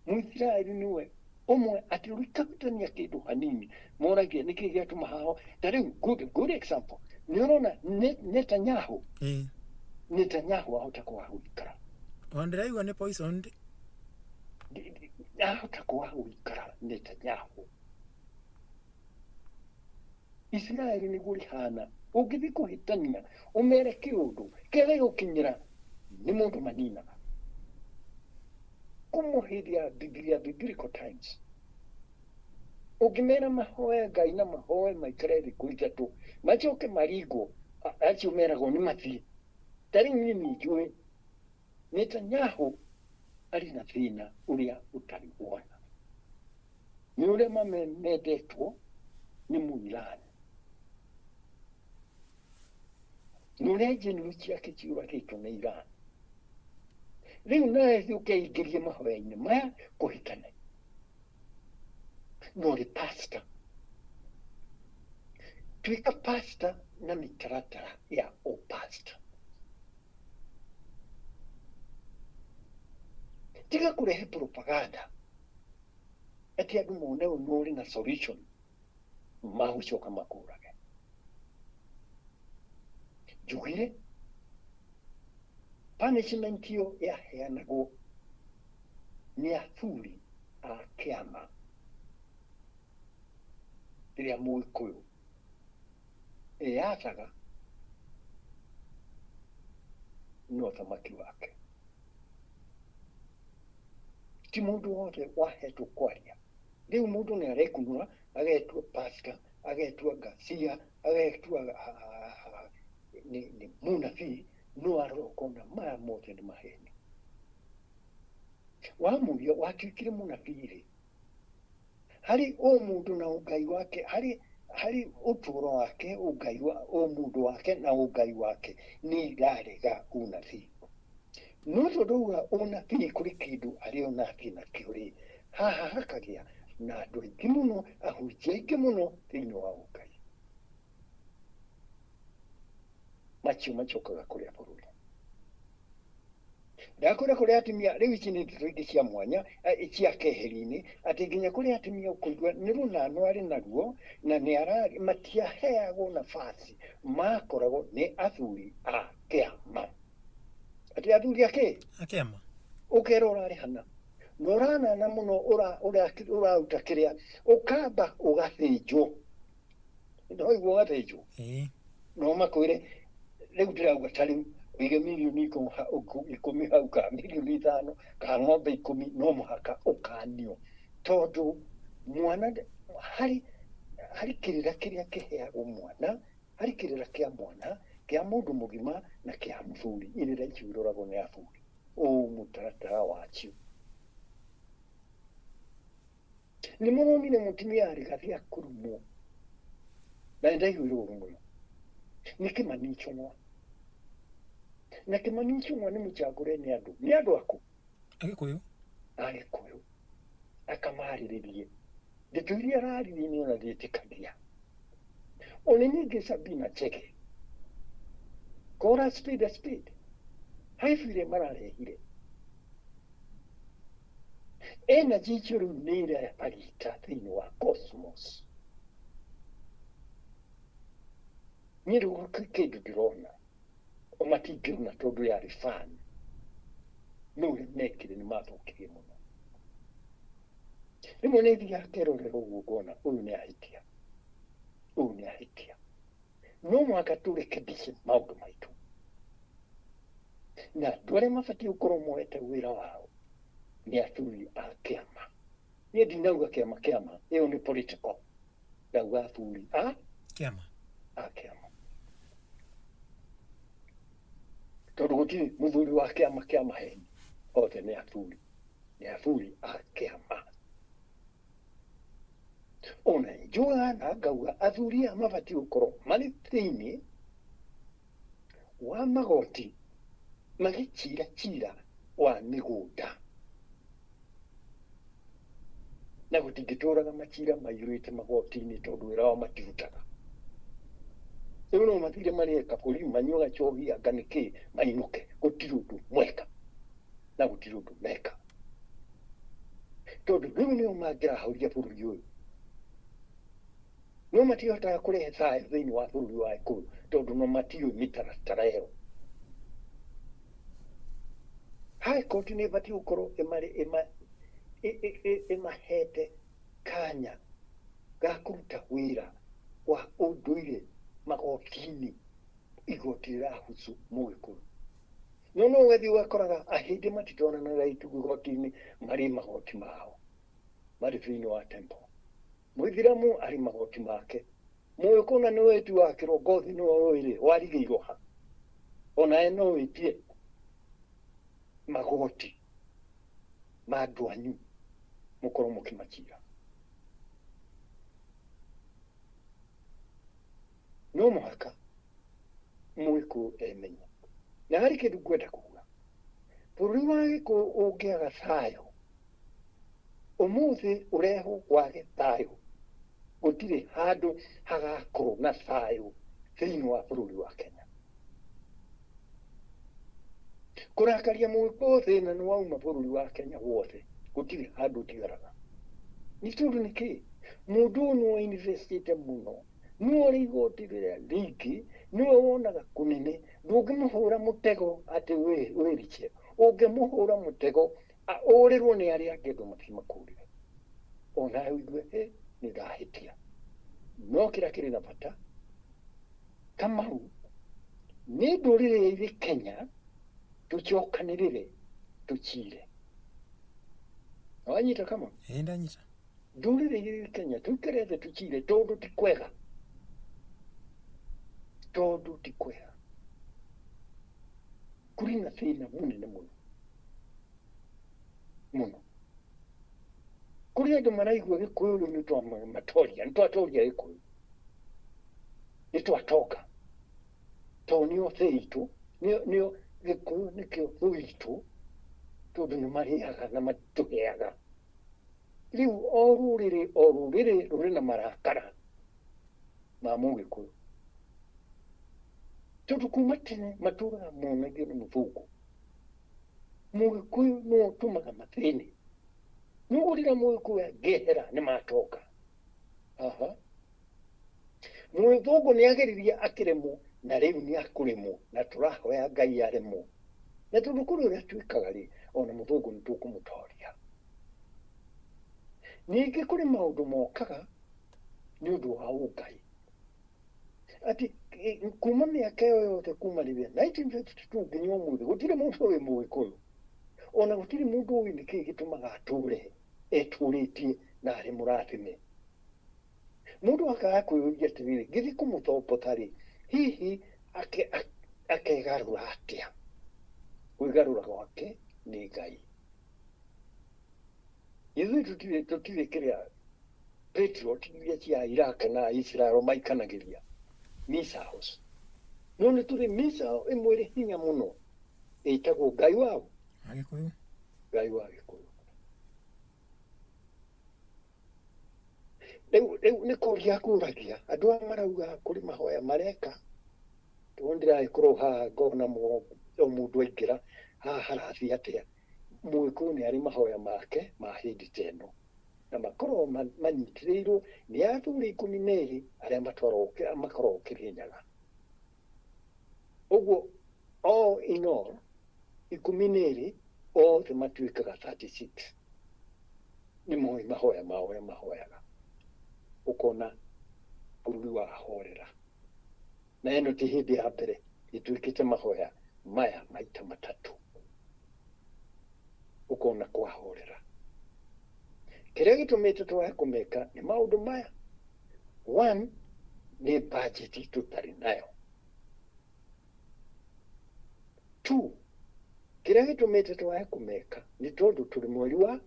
Mũisiraeli nĩwe ũmwe atĩ ũrikahutania kĩndũ hanini moragia nĩkĩ gĩatũma hao. Ta rĩu good example nĩ ũrona Netanyahu ahota kwaga gũikara. Ndĩraigua nĩ poisoned. Ahota kwaga gũikara Netanyahu. Israeli nĩguo rĩhana ũngĩthiĩ kũhĩtania ũmere kĩũndũ kĩrĩa gũkinyĩra nĩ mũndũ maninaga. Kuma hĩndĩ ya biblical times ũngĩmera mahoe Ngai na mahoe maikare thikũ ithatũ macoke maringwo acio meragwo nĩ mathiĩ. Ta rĩu niĩ nĩnjũĩ Netanyahu arĩ na thĩna ũrĩa ũtarĩ wona nĩ ũrĩa mendetwo nĩ Mũirani nĩ ũrĩa njĩnĩro ciake ciũragĩtwo nĩ Iran. Rĩu nawe ũke ingĩrie mahoya-inĩ maya kũhĩtana no rĩ pastor tuĩka pastor na mĩtaratara ya pastor. Tiga kũrehe propaganda atĩ andũ mone ũyũ nĩ ũrĩ na solution magũcoka makũrage. Njugire punishment ĩyo yaheanagwo nĩ athuri a kĩama rĩrĩa Mũgĩkũyũ eyathaga no thamaki wake. Ti mundu wothe wahetwo kwaria. Riu mundu ni arekunwa agetua pastor, agetua Garcia, agetua ni munabii, no arokona maya mothe ni maheni. Wamuria watuikire munabii hari o mundu na ugai wake, hari uturo wake, ugai wa o mundu wake na ugai wake ni rarega unabii. No todoga unabii kuri kindu ario nathi na kiuri haha hakagia na andu aingi muno ahunjia aingi muno thiini wa ugai macio macokaga kuria bururi ndakora kuria atumia riu ici ni ndeto ingi cia mwanya cia keheri-ini ati nginya kuria atumia ukuigua ni runano ari naruo na ni arari matiaheagwo nafasi makoragwo ni athuri a kiama ati athuri ake akiama ukera urari hana norana na muno ura kiria ukamba ugathinjwo ndo igwo ugathinjwo no makwire riu ndirauga tari wige milioni ikumi hau ka milioni 5 ka ng'ombe 10 no muhaka ukanio tondu mwana hari kirira kiria kiheagwo mwana hari kirira kia mwana kia mundu mugima na kia muthuri irira ikiuroragwo ni athuri o mutaratara wacio ni mumomire mutumia arigathia kurumo na ndaiguirwo muno ni kimanichonwa na kimanichonwa ni muchagure ni andu aku agikuyu akamariririe ndeto iria araririe ni ona thietikagia one nyingi Sabina Chege kora speed haifire mararehire energy churu nire agita thiini wa cosmos niru kindu ndirona omatingiruna tondu yari fan no mekire ni mathukirie muno rimwe ni thia kerorero gukona uyu ni ahitia no mwaka turekebishe maundu maitu na ndware mabati ukorwo moete wira wao ni athuri a kiama ni ndinauga kiama iyo ni political ndauga athuri a kiama tondu gutiri muthuri wa kiama heni othe ni athuri a kiama ona njuga na ngauga athuri a mabati ukorwo mari thiini wa magoti magicira wa migunda na gutingituraga macira maiyurite magoti-ini tondu wira wao matirutaga riu no mathire marieka kuri manyuga chogi aganiki mainuke gutiri undu mweka na gutiri undu meka tondu riu nio mangirahuria bururi uyu no matihotaga kurehe thayu thiini wa bururi wa Ikuru tondu no matiũĩ mitaratara ĩyo High Court ni bati gukorwo imahete kanya ga kuruta wira wa unduire magoti-ini igoti rirahusu Mũgĩkũyũ no wethi wakoraga ahindi matitonanaga itugu igoti-ini mari magoti mao mari thiini wa temple Mũithĩramu ari magoti make Mũgĩkũyũ ni wetu wa kirongothi no wire warigĩirwo ha ona no witie magoti ma ndwanyu mukorwo mukimachira no muhaka Mũgĩkũyũ emenya na hari kindu ngwenda kuga bururi wa Gĩkũyũ ũngĩaga thayo umuthi ureho wage thayo gutire handu hagakorwo na thayo thiini wa bururi wa Kenya kurakaria Mũgĩkũyũ thina ni wauma bururi wa Kenya wothe gutire handu tigaraga ni tondu niki mundu no investite muno no ri igoti riria ringi no wonaga kunene ndungimuhura mutego ati wiriche ungimuhura mutego urirwo ni aria angi andu matimakurire ona wigue ni ndahitia no kira kiri na bata Kamau ni ndurire iri Kenya tucokanirire tucire wanyita kama ndanyita ndurire iri Kenya tukerete tucire tondu ti kwega kuri na thina munene muno kuri andu maraigua Gikuyu riu nitwatoria Gikuyu nitwatoka to nio theitu nio Gikuyu nikio thuitu tondu nimariaga na matuheaga riu o ruriri ruri na marakara ma Mugikuyu tondu kuma tene maturaga monagio ni Muthungu Mugikuyu no tumaga mathini nugurira Mugikuyu angehera ni matoka Muthungu ni ageririe akiremwo na riu ni akuremwo na turahoya Ngai aremwo na tondu kuri uria twikaga ri ona Muthungu ni tukumutoria ningi kuri maundu mokaga ni undu wa Ngai ati kuma miaka iyo yothe kuma rĩrĩa 1952 nginya ũmũthĩ gũtirĩ mũndũ wĩ Mũgĩkũyũ ona gũtirĩ mũndũ ũĩ nĩkĩĩ gĩtũmaga atũre etũrĩtie na arĩ mũrathime mũndũ akaga kwĩyũria atĩrĩrĩ gĩthiĩ kũmũthombotha-rĩ hihi akegarũra atĩa kwĩgarũra gwake nĩ Ngai ithuĩ tũtirĩ kĩrĩa patriot iria cia Iraq na Israel maikanagĩria missiles no nĩ tũrĩ missile ĩmwe ĩrĩ hinya mũno ĩtagwo Ngai wao Agĩkũyũ Ngai wa Gĩkũyũ rĩu nĩ kũria kũragia andũ aya marauga kũrĩ mahoya mareka tondũ ndĩragĩkorwo haha ngona o mũndũ aingĩra haha harathiĩ atĩa Mũgĩkũyũ nĩ arĩ mahoya make ma hĩndĩ ta ĩno na makorwo manyitĩrĩirwo nĩ athuri 12 arĩa makoragwo Kĩrĩnyaga ũguo all in all 12 othe matuĩkaga 36 nĩ moĩ mahoya mao ũrĩa mahoyaga ũkona bũrũri wahorera na ĩno ti hĩndĩ ya mbere ĩtuĩkĩte mahoya maya maita matatũ ũkona kwahorera kĩrĩa gĩtũmĩte twage kũmeka nĩ maũndũ maya one nĩ budget tũtarĩ nayo two kĩrĩa gĩtũmĩte twage kũmeka nĩ tondũ tũrĩ mweri wa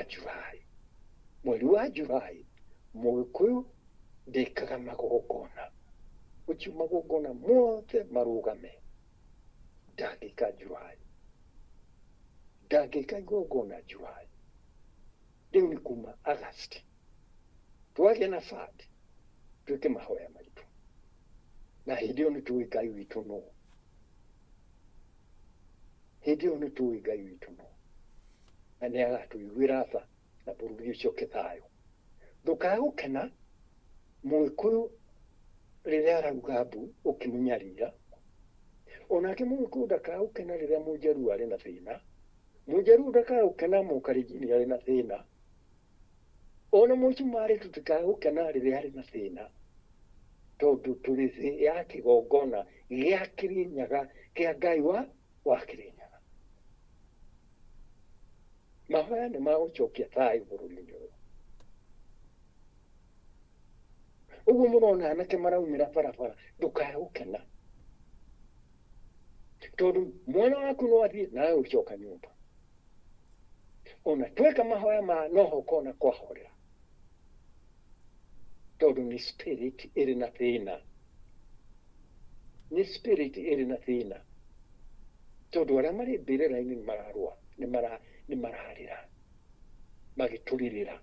Julai mweri wa Julai Mũgĩkũyũ ndĩkaga magongona ũcio magongona mothe marũgame ndangĩka Julai ndangĩka igongona Julai rĩu nĩ kuma August twagĩa na fund twĩke mahoya maitũ na hĩndĩ ĩyo nĩ tũĩ Ngai witũ nũ hĩndĩ ĩyo nĩ tũĩ Ngai witũ nũ na nĩ agatũiguĩra tha na bũrũri ũcio kĩthayũ ndũkae gũkena Mũgĩkũyũ rĩrĩa arauga mbu ũkĩmũnyarira onake Mũgĩkũyũ ndakae gũkena rĩrĩa Mũjaruo arĩ na thĩna Mũjaruo ndakae gũkena Mũkalenjin arĩ na thĩna ona Mũcumarĩ tũtikae gũkena rĩrĩa arĩ na thĩna tondũ tũrĩ thĩ ya kĩgongona gĩa Kĩrĩnyaga kĩa Ngai wa Kĩrĩnyaga mahoya nĩ magũcokia thayũ bũrũri-inĩ ũyũ ũguo mũrona anake maraumĩra barabara ndũkae gũkena tondũ mwana waku no athiĩ nawe ũcoka nyũmba ona tweka mahoya ma noho kona kwahorera tondũ nĩ spirit ĩrĩ na thĩna nĩ spirit ĩrĩ na thĩna tondũ arĩa marĩ mbĩrĩra-inĩ nĩ mararũa nĩ mararĩra magĩtũrĩrĩra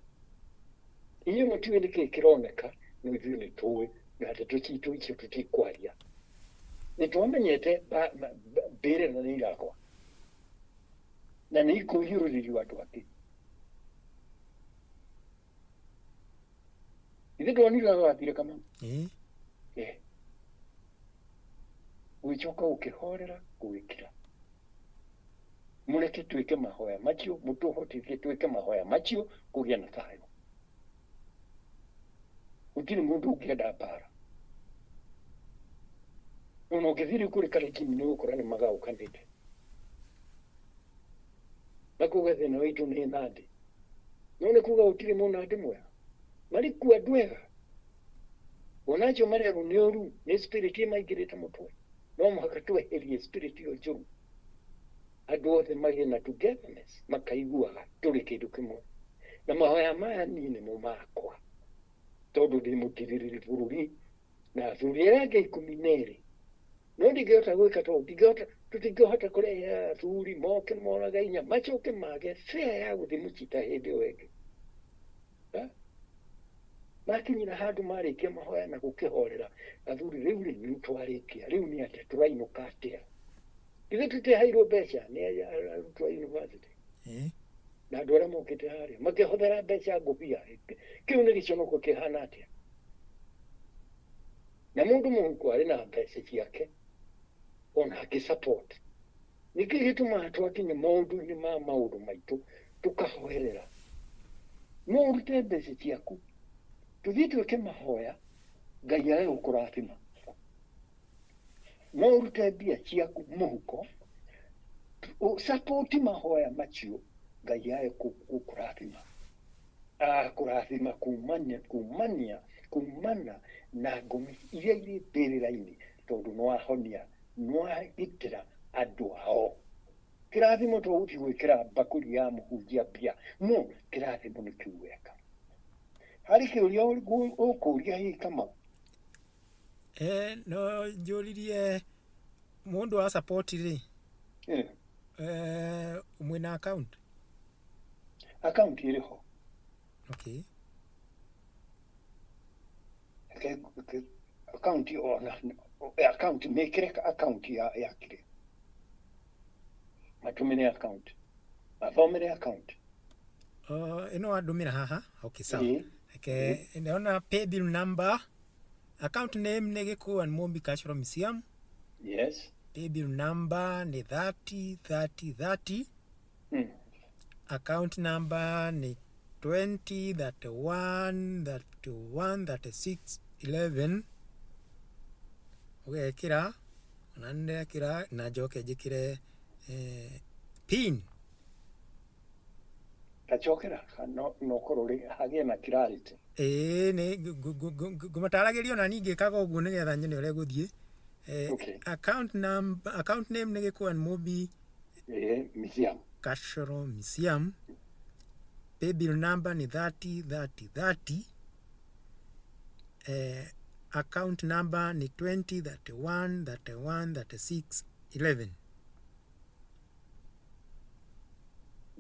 inyuĩ mũtiũĩ nĩkĩĩ kĩroneka no ithuĩ nĩ tũĩ na ndeto citũ icio tũtikwaria nĩ twamenyete mbĩrĩra nĩ iragwa na nĩ ikũhiũrĩrĩrio andũ angĩ ithe ndonire agathire kama gũgĩcoka gũkĩhorera gũgĩkira mũreke twĩke mahoya macio mũtũhotithie twĩke mahoya macio kũgĩa na thayũ gũtirĩ mũndũ ũngĩenda mbara ona ũngĩthire kũrĩ Kalenjin nĩ ũgũkora nĩ magaũkanĩte na kuga thina witu ni nandi none kuga utire munandi mwega mari ku adwega onacho mari runioru ni spirit maigirite mutwe no muhaka tweherie spirit yo njuru andũ othe magĩe na togetherness makaiguaga tũrĩ kĩndũ kĩmwe na mahoya maya niĩ nĩmo makwa tondũ ndĩ mũtirĩrĩri bũrũri na athuri arĩa angĩ 12 no ndingĩhota gwĩka tondũ tũtingĩhota kũrehe athuri moke moraga inya macoke mage fair ya gũthiĩ mũcita hĩndĩ ĩyo ĩngĩ makinyira handũ marĩkia mahoya na gũkĩhorera athuri rĩu twarĩkia rĩu nĩ atĩa tũrainũka atĩa ithe tũteheirwo mbeca nĩ arutwo a university na andũ arĩa mokĩte harĩa makĩhũthĩra mbeca ngũbia kĩu nĩ gĩconoko kĩhana atĩa na mũndũ mũhuko arĩ na mbeca ciake ona akĩsupport nĩkĩ gĩtũmaga twakinye maũndũ-inĩ ma maũndũ maitũ tũkahoerera no ũrute mbeca ciaku tũthiĩ twĩke mahoya Ngai ae gũkũrathima no ũrute mbia ciaku mũhuko support mahoya macio Ngai ae gũkũrathima kũrathima kumana na ngũmi iria irĩ mbĩrĩra-inĩ tondũ nĩwagitĩra andũ ao kĩrathimo to gũthiĩ gwĩkĩra mbakũri ya mũhunjia mbia no kĩrathimo nĩ kĩu weka harĩ kĩũria ũkũria hihi Kamau no njũririe mũndũ wa support rĩ mwĩna account ĩrĩ ho okay account mekĩre account ya kĩrĩ matũmĩre account mathomere account ĩno andũmĩra haha okay sawa ndĩrona pay bill number account name nĩ Gĩkũyũ Mũmbi Cultural Museum yes pay bill number nĩ 303030 account number nĩ 20313611 ũgekĩra na ndekĩra na njoke njĩkĩre pin tachokera no korore hagĩa na clarity nĩ ngũmataragĩria ona ningĩ kaga ũguo nĩgetha nyone ũrĩa gũthiĩ account name nĩ Gĩkũyũ Mũmbi Museum Cultural Museum pay bill number nĩ 303030 account number nĩ 20313611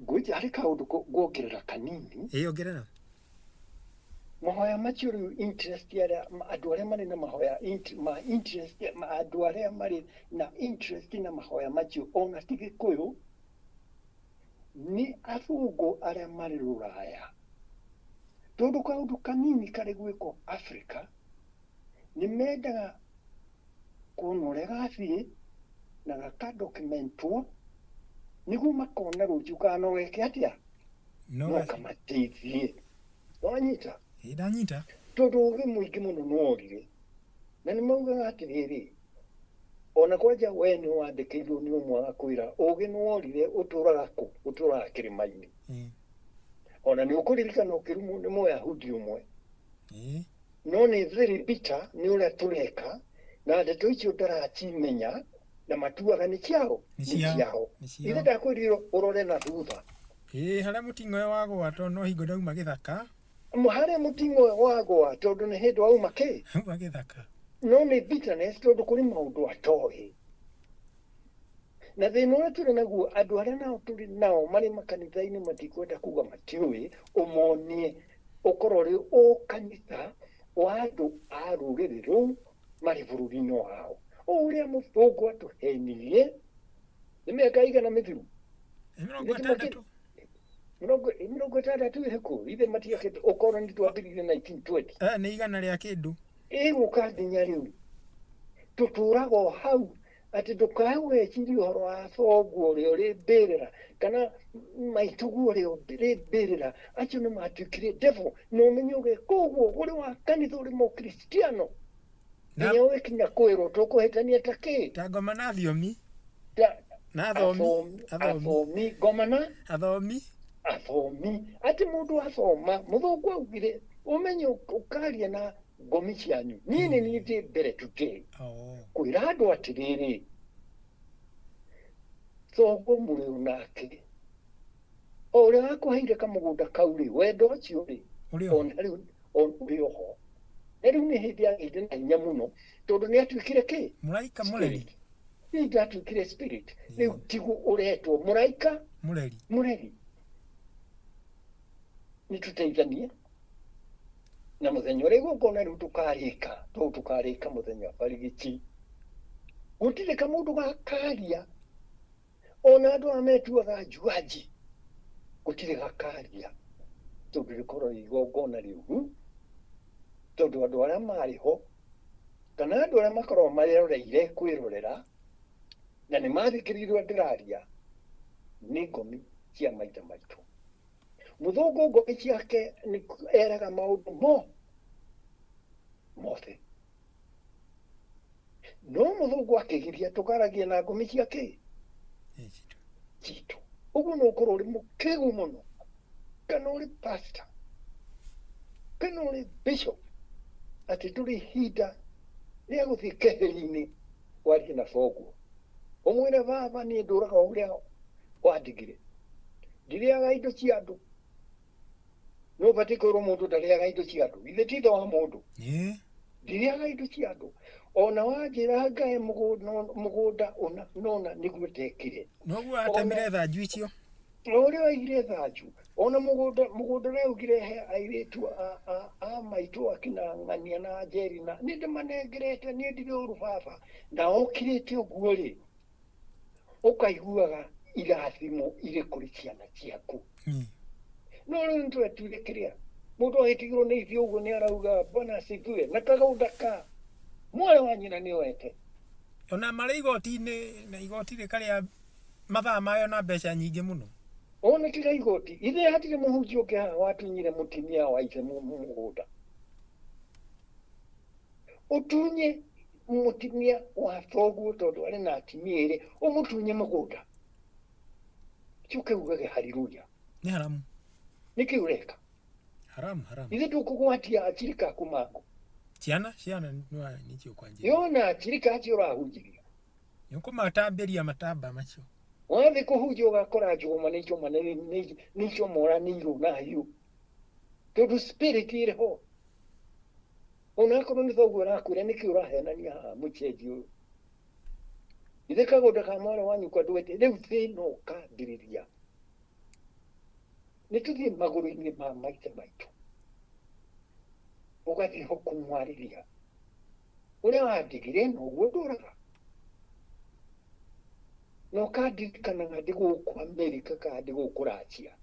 gwĩja harĩ kaũndũ guongerera kanini ongerera mahoya macio rĩu interest ya andũ arĩa marĩ na mahoya interest andũ arĩa marĩ na interest na mahoya macio ona ti Gĩkũyũ ni athũngũ arĩa marĩ Rũraya tondũ kaũndũ kanini karĩ gwĩkwo Africa nĩ mendaga kuona ũrĩa gathiĩ na gakadocumentwo nĩguo makona rũciũ kana weke atĩa no kamateithie wanyita ndanyita tondũ ũgĩ mũingĩ mũno nĩworire na nĩ maugaga atĩrĩrĩ ona kwanja we nĩ wandĩkĩirwo nĩ ũmwe wa kwĩra ũgĩ nĩworire ũtũraga kũ ũtũraga kĩrĩma-inĩ ona nĩ ũkũririkana ũkĩrumwo nĩ Mũyahudi ũmwe no nĩ very bitter nĩ ũrĩa tũreka na ndeto icio ndarakimenya na matuaga nĩ ciao ithe ndakwĩrire ũrore na thutha harĩa mũting'o ũyũ wagwa tondũ no hingo ndauma gĩthaka harĩa mũting'o ũyũ wagwa tondũ nĩ hĩndĩ wauma kĩ uma gĩthaka no nĩ bitterness tondũ kũrĩ maũndũ atoĩ na thĩna ũrĩa tũrĩ naguo andũ arĩa nao tũrĩ nao marĩ makanitha-inĩ matikwenda kuga matiũĩ ũmonie ũkorwo rĩ kanitha wa andũ a rũrĩrĩ rũu marĩ bũrũri-inĩ wao ũrĩa mũthũngũ atũhenirie nĩ mĩaka igana mĩthiru 60 60 ĩrĩkũ ithe matiakĩte ũkorwo nĩ twambĩrĩirie 1920 nĩ igana rĩa kĩndũ ĩgũka nginya rĩu tũtũraga o hau atĩ ndũkae wecirie ũhoro wa thoguo ũrĩa ũrĩ mbĩrĩra kana maitũguo ũrĩa ũrĩ mbĩrĩra acio nĩ matuĩkire devil na ũmenye ũgeka ũguo ũrĩ wa kanitha ũrĩ mũkristiano nginya ũgĩkinya kwĩrwo tũkũhĩtania ta kĩ ta ngoma na thiomi na athomi gomana athomi ati mundu athoma muthungu augire umenye ukaria na ngomi cianyu nini nithie mbere today kwira andu atiriri thogo muri unake ore akuheire kamugunda kauri wendo ucio ri ona ri oho riu ni hindi agite na hinya muno tondu ni atuikire ki muraika mureri ni atuikire spirit riu tigu uretwo muraika mureri ni tuteithanie na muthenya uri gukona riu tukarika muthenya barigici gutire kamundu gakaria ona andu ametuaga juaji gutire gakaria tondu rikorwo igongona riu tondu andu aria mariho kana andu aria makorwo mareroreire kwirorera na ni mathikirirwe ndiraria ni ngomi cia maita maitu muthungu ngomi ciake ni eraga maundu mothe no muthungu akigiria tukaragia na ngomi ciake citu uguo no ukorwo uri mukigu muno kana uri pastor kana uri bishop ati turi hinda ria guthii keheri-ini warie na thoguo umwire baba ni nduraga uria wandigire ndiriaga indo cia andu no bati kwirwo mundu ndariaga indo cia andu ithe titho wa mundu ndiriaga indo cia andu ona wanjira ngae mugunda ona nona niguo ndekire noguo atemire thanju icio uria waigire thanju ona mugunda ria ugire he airitu a maitu akina ng'ania na njeri na ni ndimanengerete ni ndire uru baba na okirite uguo ri ukaiguaga irathimo iri kuri ciana ciaku no riu ntwetwire kiria mundu ahitigirwo ni ithio uguo ni arauga bona asifiwe na kagaunda ka mwana wa nyina ni wete ona mari igoti-ini na igoti rikaria mathaa mayo na mbeca nyingi muno ona tiga igoti ithe hatire muhunjia ungi haha watunyire mutimia wa ithe mugunda utunye mutimia wa thoguo tondu ari na atimia iri umutunye mugunda chuke ugage haleluya ni haramu niki ureka haramu ithe tukugwatia achirika kumangu ciana nicio kwanje yona achirika acio urahunjiria nikumatambiria matamba macio wathi kuhunjia ugakora njuma nicio moranirwo nayo tondu spirit iriho onakorwo ni thoguo arakwira niki urahenania haha mucenji uyu ithe kagunda ka mwana wanyu kandwete riu thina ukambiriria nituthie maguru-ini ma maita maitu ugathie ho kumwariria uria wandigire noguo nduraga no kandirikanaga ndi guku Amerika kana ndi guku Russia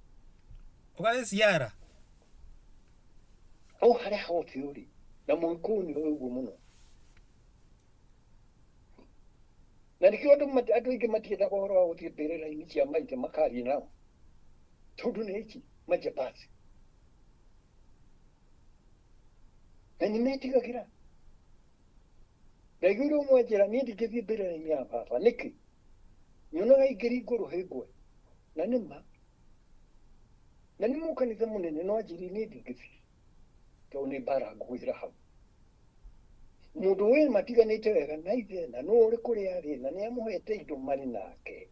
ugathi ciara haria hothe uri na muikuni uguo muno na nikio andu ingi matiendaga uhoro wa guthie mbirira-ini cia maita makaria nao tondu ni iki majabasi na nimetigagira ndaiguire umwe njira ni ndingithie mbirira-ini ya baba niki nyonaga ingĩringwo rũhĩngwe na nĩma na nĩ mũkanitha mũnene no anjĩri nĩ ndingĩthiĩ tondũ nĩ mbara ngũgwĩra hau mũndũ ũyũ matiganĩte wega na ithe na no ũrĩ kũrĩa arĩ na nĩ amũhete indo marĩ nake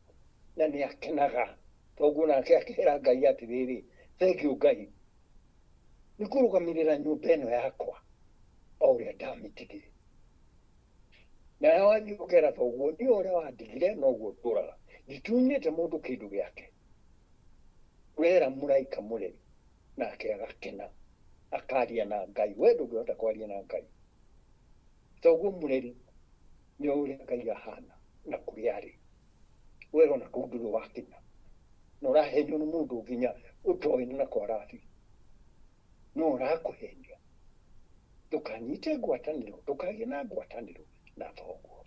na nĩ akenaga toguo nake akĩhera Ngai atĩrĩrĩ thengiũ Ngai nĩ kũrũgamĩrĩra nyũmba ĩno yakwa o ũrĩa ndamĩtigire na wathiĩ ũkera thoguo nĩ ũrĩa wandigire noguo ndũraga nditunyĩte mũndũ kĩndũ gĩake wera mũraika mũreri nake agakena akaria na Ngai we ndũngĩhota kwaria na Ngai thoguo mũreri nĩ ũrĩa Ngai ahana na kũrĩa arĩ wera ona kũu ndũrĩ wakinya na ũrahenio nĩ mũndũ nginya ũtoĩ na kwarathi no ũrakũhenia ndũkanyite ngwatanĩro ndũkagĩe na ngwatanĩro na thoguo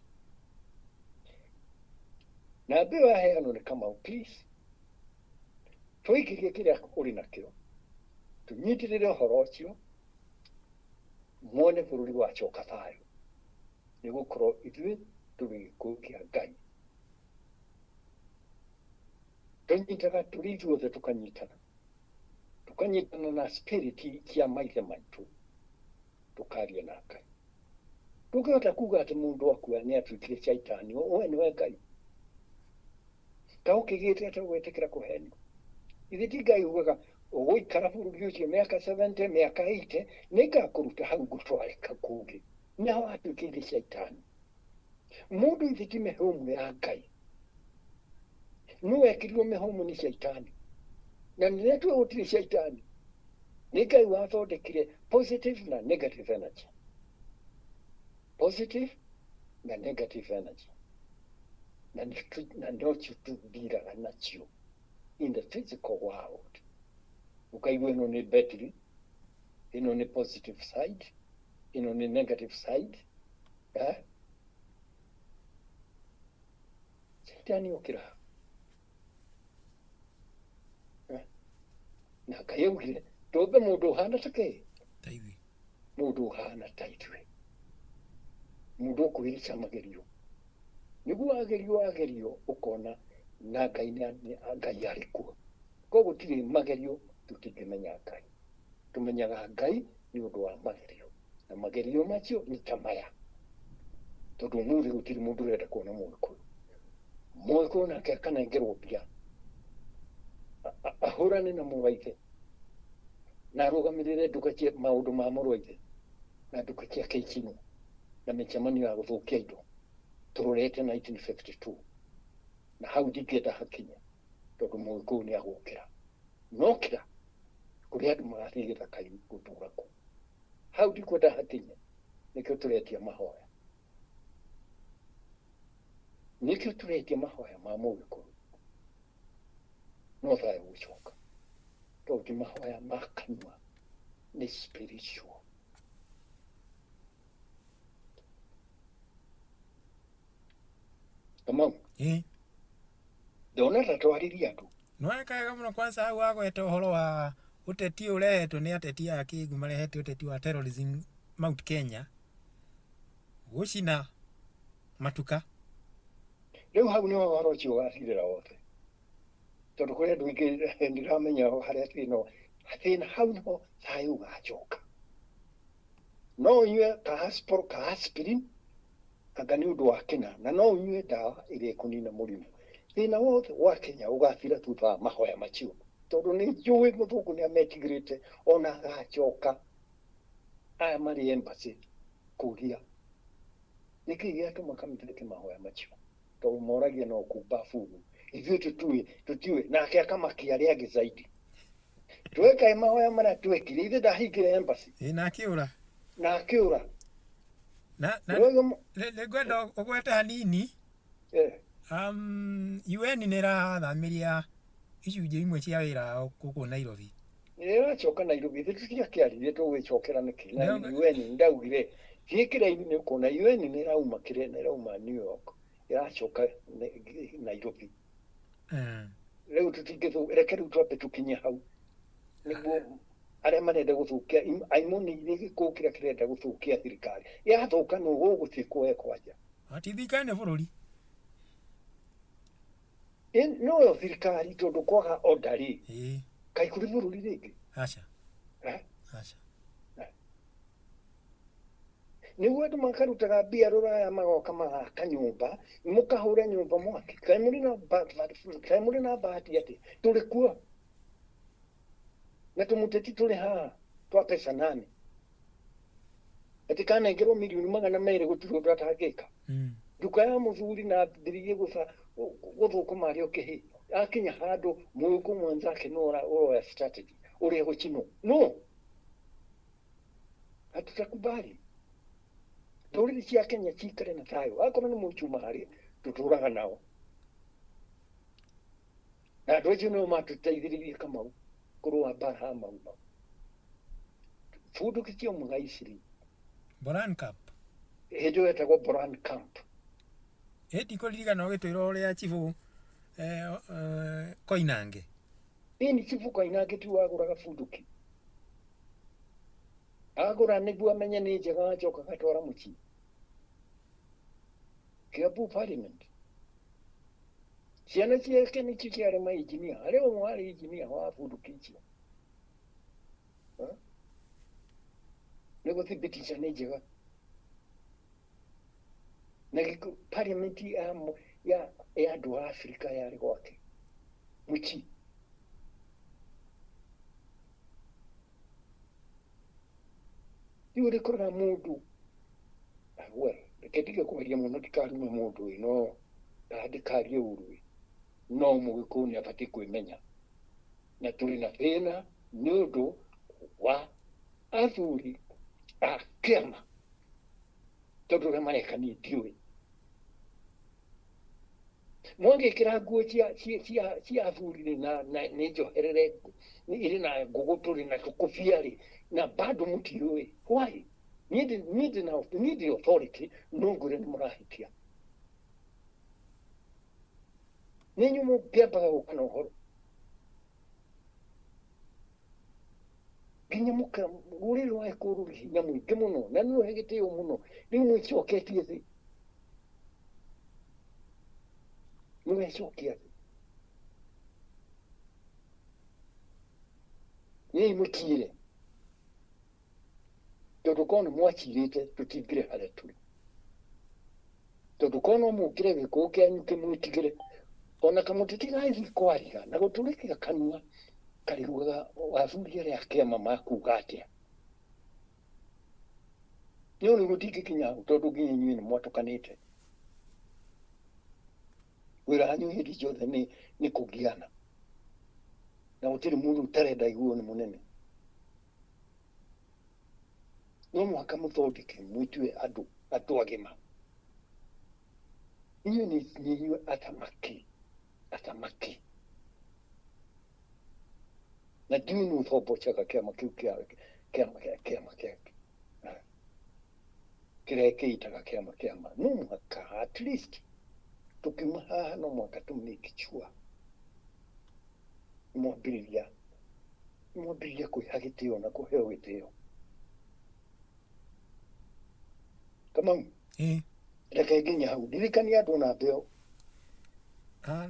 na mbio yaheanwo nĩ Kamau please tũikĩrie kĩrĩa ũrĩ nakĩo tũnyitĩrĩre ũhoro ũcio muone bũrũri wacoka thayũ nĩ gũkorwo ithuĩ tũrĩ gĩkuũ kĩa Ngai tũnyitaga tũrĩ ithuothe tukanyitana na spirit kia maithe maitũ tukaria na Ngai. Ndũngĩhota kuga atĩ mũndũ akua nĩ atuĩkire shaitani, we nĩwe Ngai. Ta ũkĩgĩte atĩ gwĩtĩkĩra kũhenio. Ithe ti Ngai ugaga ũgũikara bũrũri ũcio mĩaka 70 mĩaka 80 nĩngakũruta hau ngũtwarĩka kũngĩ. Naho atuĩkĩire shaitani. Mũndũ ithe ti mĩhũmũ ya Ngai. Nĩwekĩrirwo mĩhũmũ nĩ shaitani. Na nĩrĩa tuĩ gũtirĩ shaitani. Nĩ Ngai wathondekire positive na negative energy. Positive na negative energy. Na nocio tũthiraga nacio in the physical world. Ukaigua ĩno nĩ battery, ĩno nĩ positive side, ĩno nĩ negative side. Shaitani okĩra. Na Ngai augire tũmbe mũndũ ũhana ta kĩ? Ta ithuĩ. Mũndũ ũhana ta ithuĩ. Mũndũ ũkwĩrĩca magerio. Nĩguo agerio ũkona na Ngai Ngai arĩ kuo. Koguo gũtirĩ magerio tũtingĩmenya Ngai. Tũmenyaga Ngai nĩ ũndũ wa magerio. Na magerio macio nĩ ta maya. Tondũ mũthĩ gũtirĩ mũndũ ũrenda kuona Mũgĩkũyũ. Mũgĩkũyũ nake akanengerwo mbia. Ahũrane na mũrũ wa ithe. Na arũgamĩrĩre nduka cia maũndũ ma mũrũ wa ithe. Na nduka ciake icinwo. Na mĩcemanio ya gũthũkia indo. Tũrorete 1952. Na hau ndingĩenda hakinya. Tondũ Mũgĩkũyũ nĩ agũkĩra. Nokĩra kũrĩ andũ magathiĩ gĩthaka-inĩ gũtũũra kuo. Hau ndikwenda hakinye. Nĩkĩo tũretia mahoya. Nĩkĩo tũretia mahoya ma Mũgĩkũyũ. No thayũ gũcoka. Tondũ ti mahoya ma kanua. Nĩ spiritual. Kamau. Ndona ta twarĩria andũ. Nwekaga mũno kwanza hau wagweta ũhoro wa ũteti ũrehetwo nĩ ateti a kĩngu marehete ũteti wa terrorism Mount Kenya. Gũcina matuka. Rĩu hau nĩho ũhoro ũcio wathirĩra wothe. Tondũ kũrĩ andũ aingĩ ndiramenya harĩa thĩna hau nĩho thayũ ũgacoka. No ũnyue ka aspirin anga nĩ ũndũ wa kĩna, na no ũnyue ndawa ĩrĩa ĩkũnina mũrimũ. Thĩna wothe wa Kenya ũgathira thutha wa mahoya macio. Tondũ nĩ njũĩ mũthũngũ nĩ ametigĩrĩte ona agacoka. Aya marĩ embassy kũria. Nĩkĩ gĩatũma kamĩthĩke mahoya macio. Tondũ moragia no kumba buru. Ithuĩ tũtiũĩ nake akamakia arĩa angĩ zaidi. Tweka mahoya marĩa twekire ithe ndahingire embassy. Na akĩũra. Na akĩũra. Nĩngwenda ũgwete hanini. UN nĩ ĩrathamĩria icunjĩ imwe cia wĩra wao gũkũ Nairobi. Nĩĩracoka Nairobi, tũtiakĩarire tũgwĩcokera nĩkĩ. Na UN ndaugire gĩkĩra-inĩ nĩ ũkuona UN nĩ ĩrauma New York. Ĩracoka Nairobi. Rĩu reke rĩu twambe tũkinye hau. Nĩguo arĩa marenda gũthũkia aimoni gĩkuũ kĩrĩa kĩrenda gũthũkia thirikari. Yathũka nĩ ũgũthiĩ kuoya kwanja. Ati thirikari nĩ bũrũri. No thirikari tondũ kwaga order-rĩ. Kaĩ kũrĩ bũrũri rĩngĩ? Aca. Aca. Nĩguo andũ makarutaga mbia rũraya magoka magaka nyũmba, mũkahũra nyũmba mwaki. Kaĩ mũrĩ na bahati atĩ tũrĩ kuo. Na tũmũteti tũrĩ haha twa pesa nane. Atĩ kanengerwo mirioni 200 gũtirĩ ũndũ atangĩka. Nduka ya mũthuri na mbirigĩ gũthũkũma arĩ okĩhĩ. Akinya handũ Mũgĩkũyũ mwenzake no ũroya strategy ũrĩa gũcinwo. No. Hatutakubali. Ndũrĩrĩ cia Kenya cikare na thayũ. Akorwo nĩ mũcumarĩ tũtũraga nao. Na andũ acio nĩo matũteithĩrĩirie Kamau kũrũa mbara mau. Bundũkĩtio mũgaiciri. Boran Camp. Hĩndĩ ĩyo etagwo Boran Camp. Kũririkana ũgĩtwĩra ũrĩa Chifu Koinange. Ni Chifu Koinange tu wagũraga bunduki. Agũra nĩguo amenye nĩ njega acoka agatwara mũciĩ. Kiambu Parliament. ciana ciake nä cio ciarä mainjinia arä o mwarä injinia wa bundukicio nä gå thibitisha nä njega na parliament ya andå a Afrika yarä gwake muchi rä u rä korora må ndå reke ndige kwaria må no ndikarume må ndå ä no ndikarie å rå no må gä kå nä abatiä kwä menya na tå rä na thä na nä å ndå wa athuri a kä ama tondå rä a marekani ndiå mwangä kä ra nguo cia athuri nä njoherere irä na ngå gå tå rä na tå kåbia rä na bado må tiå why need the authority no ngå re nä må rahitia nä nyå må ngäambaga gå kana å horo nginya må ka rå rä rwaä kå rå hinya må ingä må no na nä he gä tä o må no rä u mwä coketie thä nä wecokia thä nä imå kire tondå korwo nä mwacirä te tå tingire harä tå rä tondå korwo no må kä re gä kå kä anyu kä mwä tigä re ona kamå tä tigathiä kwariga na gå tå rä kä ga kanua kariguaga wathuri arä a kä ama makuga atä a nä å nä gå tingä kinya tondå nginya inyuä nä mwatåkanä te wä ra wanyu hä ndi ciothe nä kå giana na gå tä rä må ndå ũtarenda iguo nä må nene no mwaka må thondeke mwä tue andå agä ma inyuä nä inyuä athamaki na ndiå nä å thombocaga kä ama kä u kä ama kä rä a kä itaga kä ama no mwaka at least tå kiuma haha no mwaka tå make sure nä mwambä rä ria kwä ha gä tä o na kå heo gä tä o Kamau reke nginya hau ndirikania andå na mbeo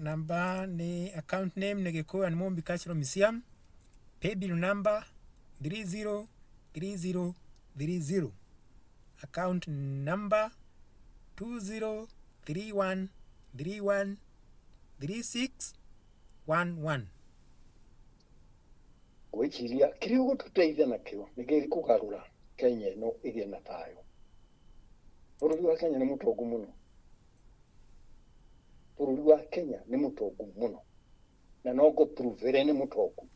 namba ni account name ni Gikuyu Mombi Cultural Museum pay bill number 303030 account number 2031313611 gwiciria kä rä å gå tå teithia nakä o nä gä kå garå ra Kenya ä no ä gä na thayå bå rå ri wa Kenya nä må tongu må no bå rå ri wa Kenya nä må tongu må no na no ngå pruvere nä må tongu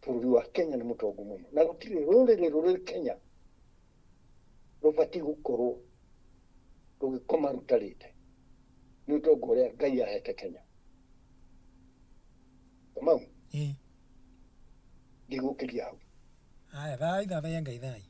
bå rå ri wa Kenya nä må tongu må no na gå tirä rå rä rä rå rä Kenya rå batiä gå korwo rå gä koma rutarä te nä å tongo å rä a Ngai ahete Kenya Kamau ngä gå kä ria hau aya thai thatha ya Ngai thai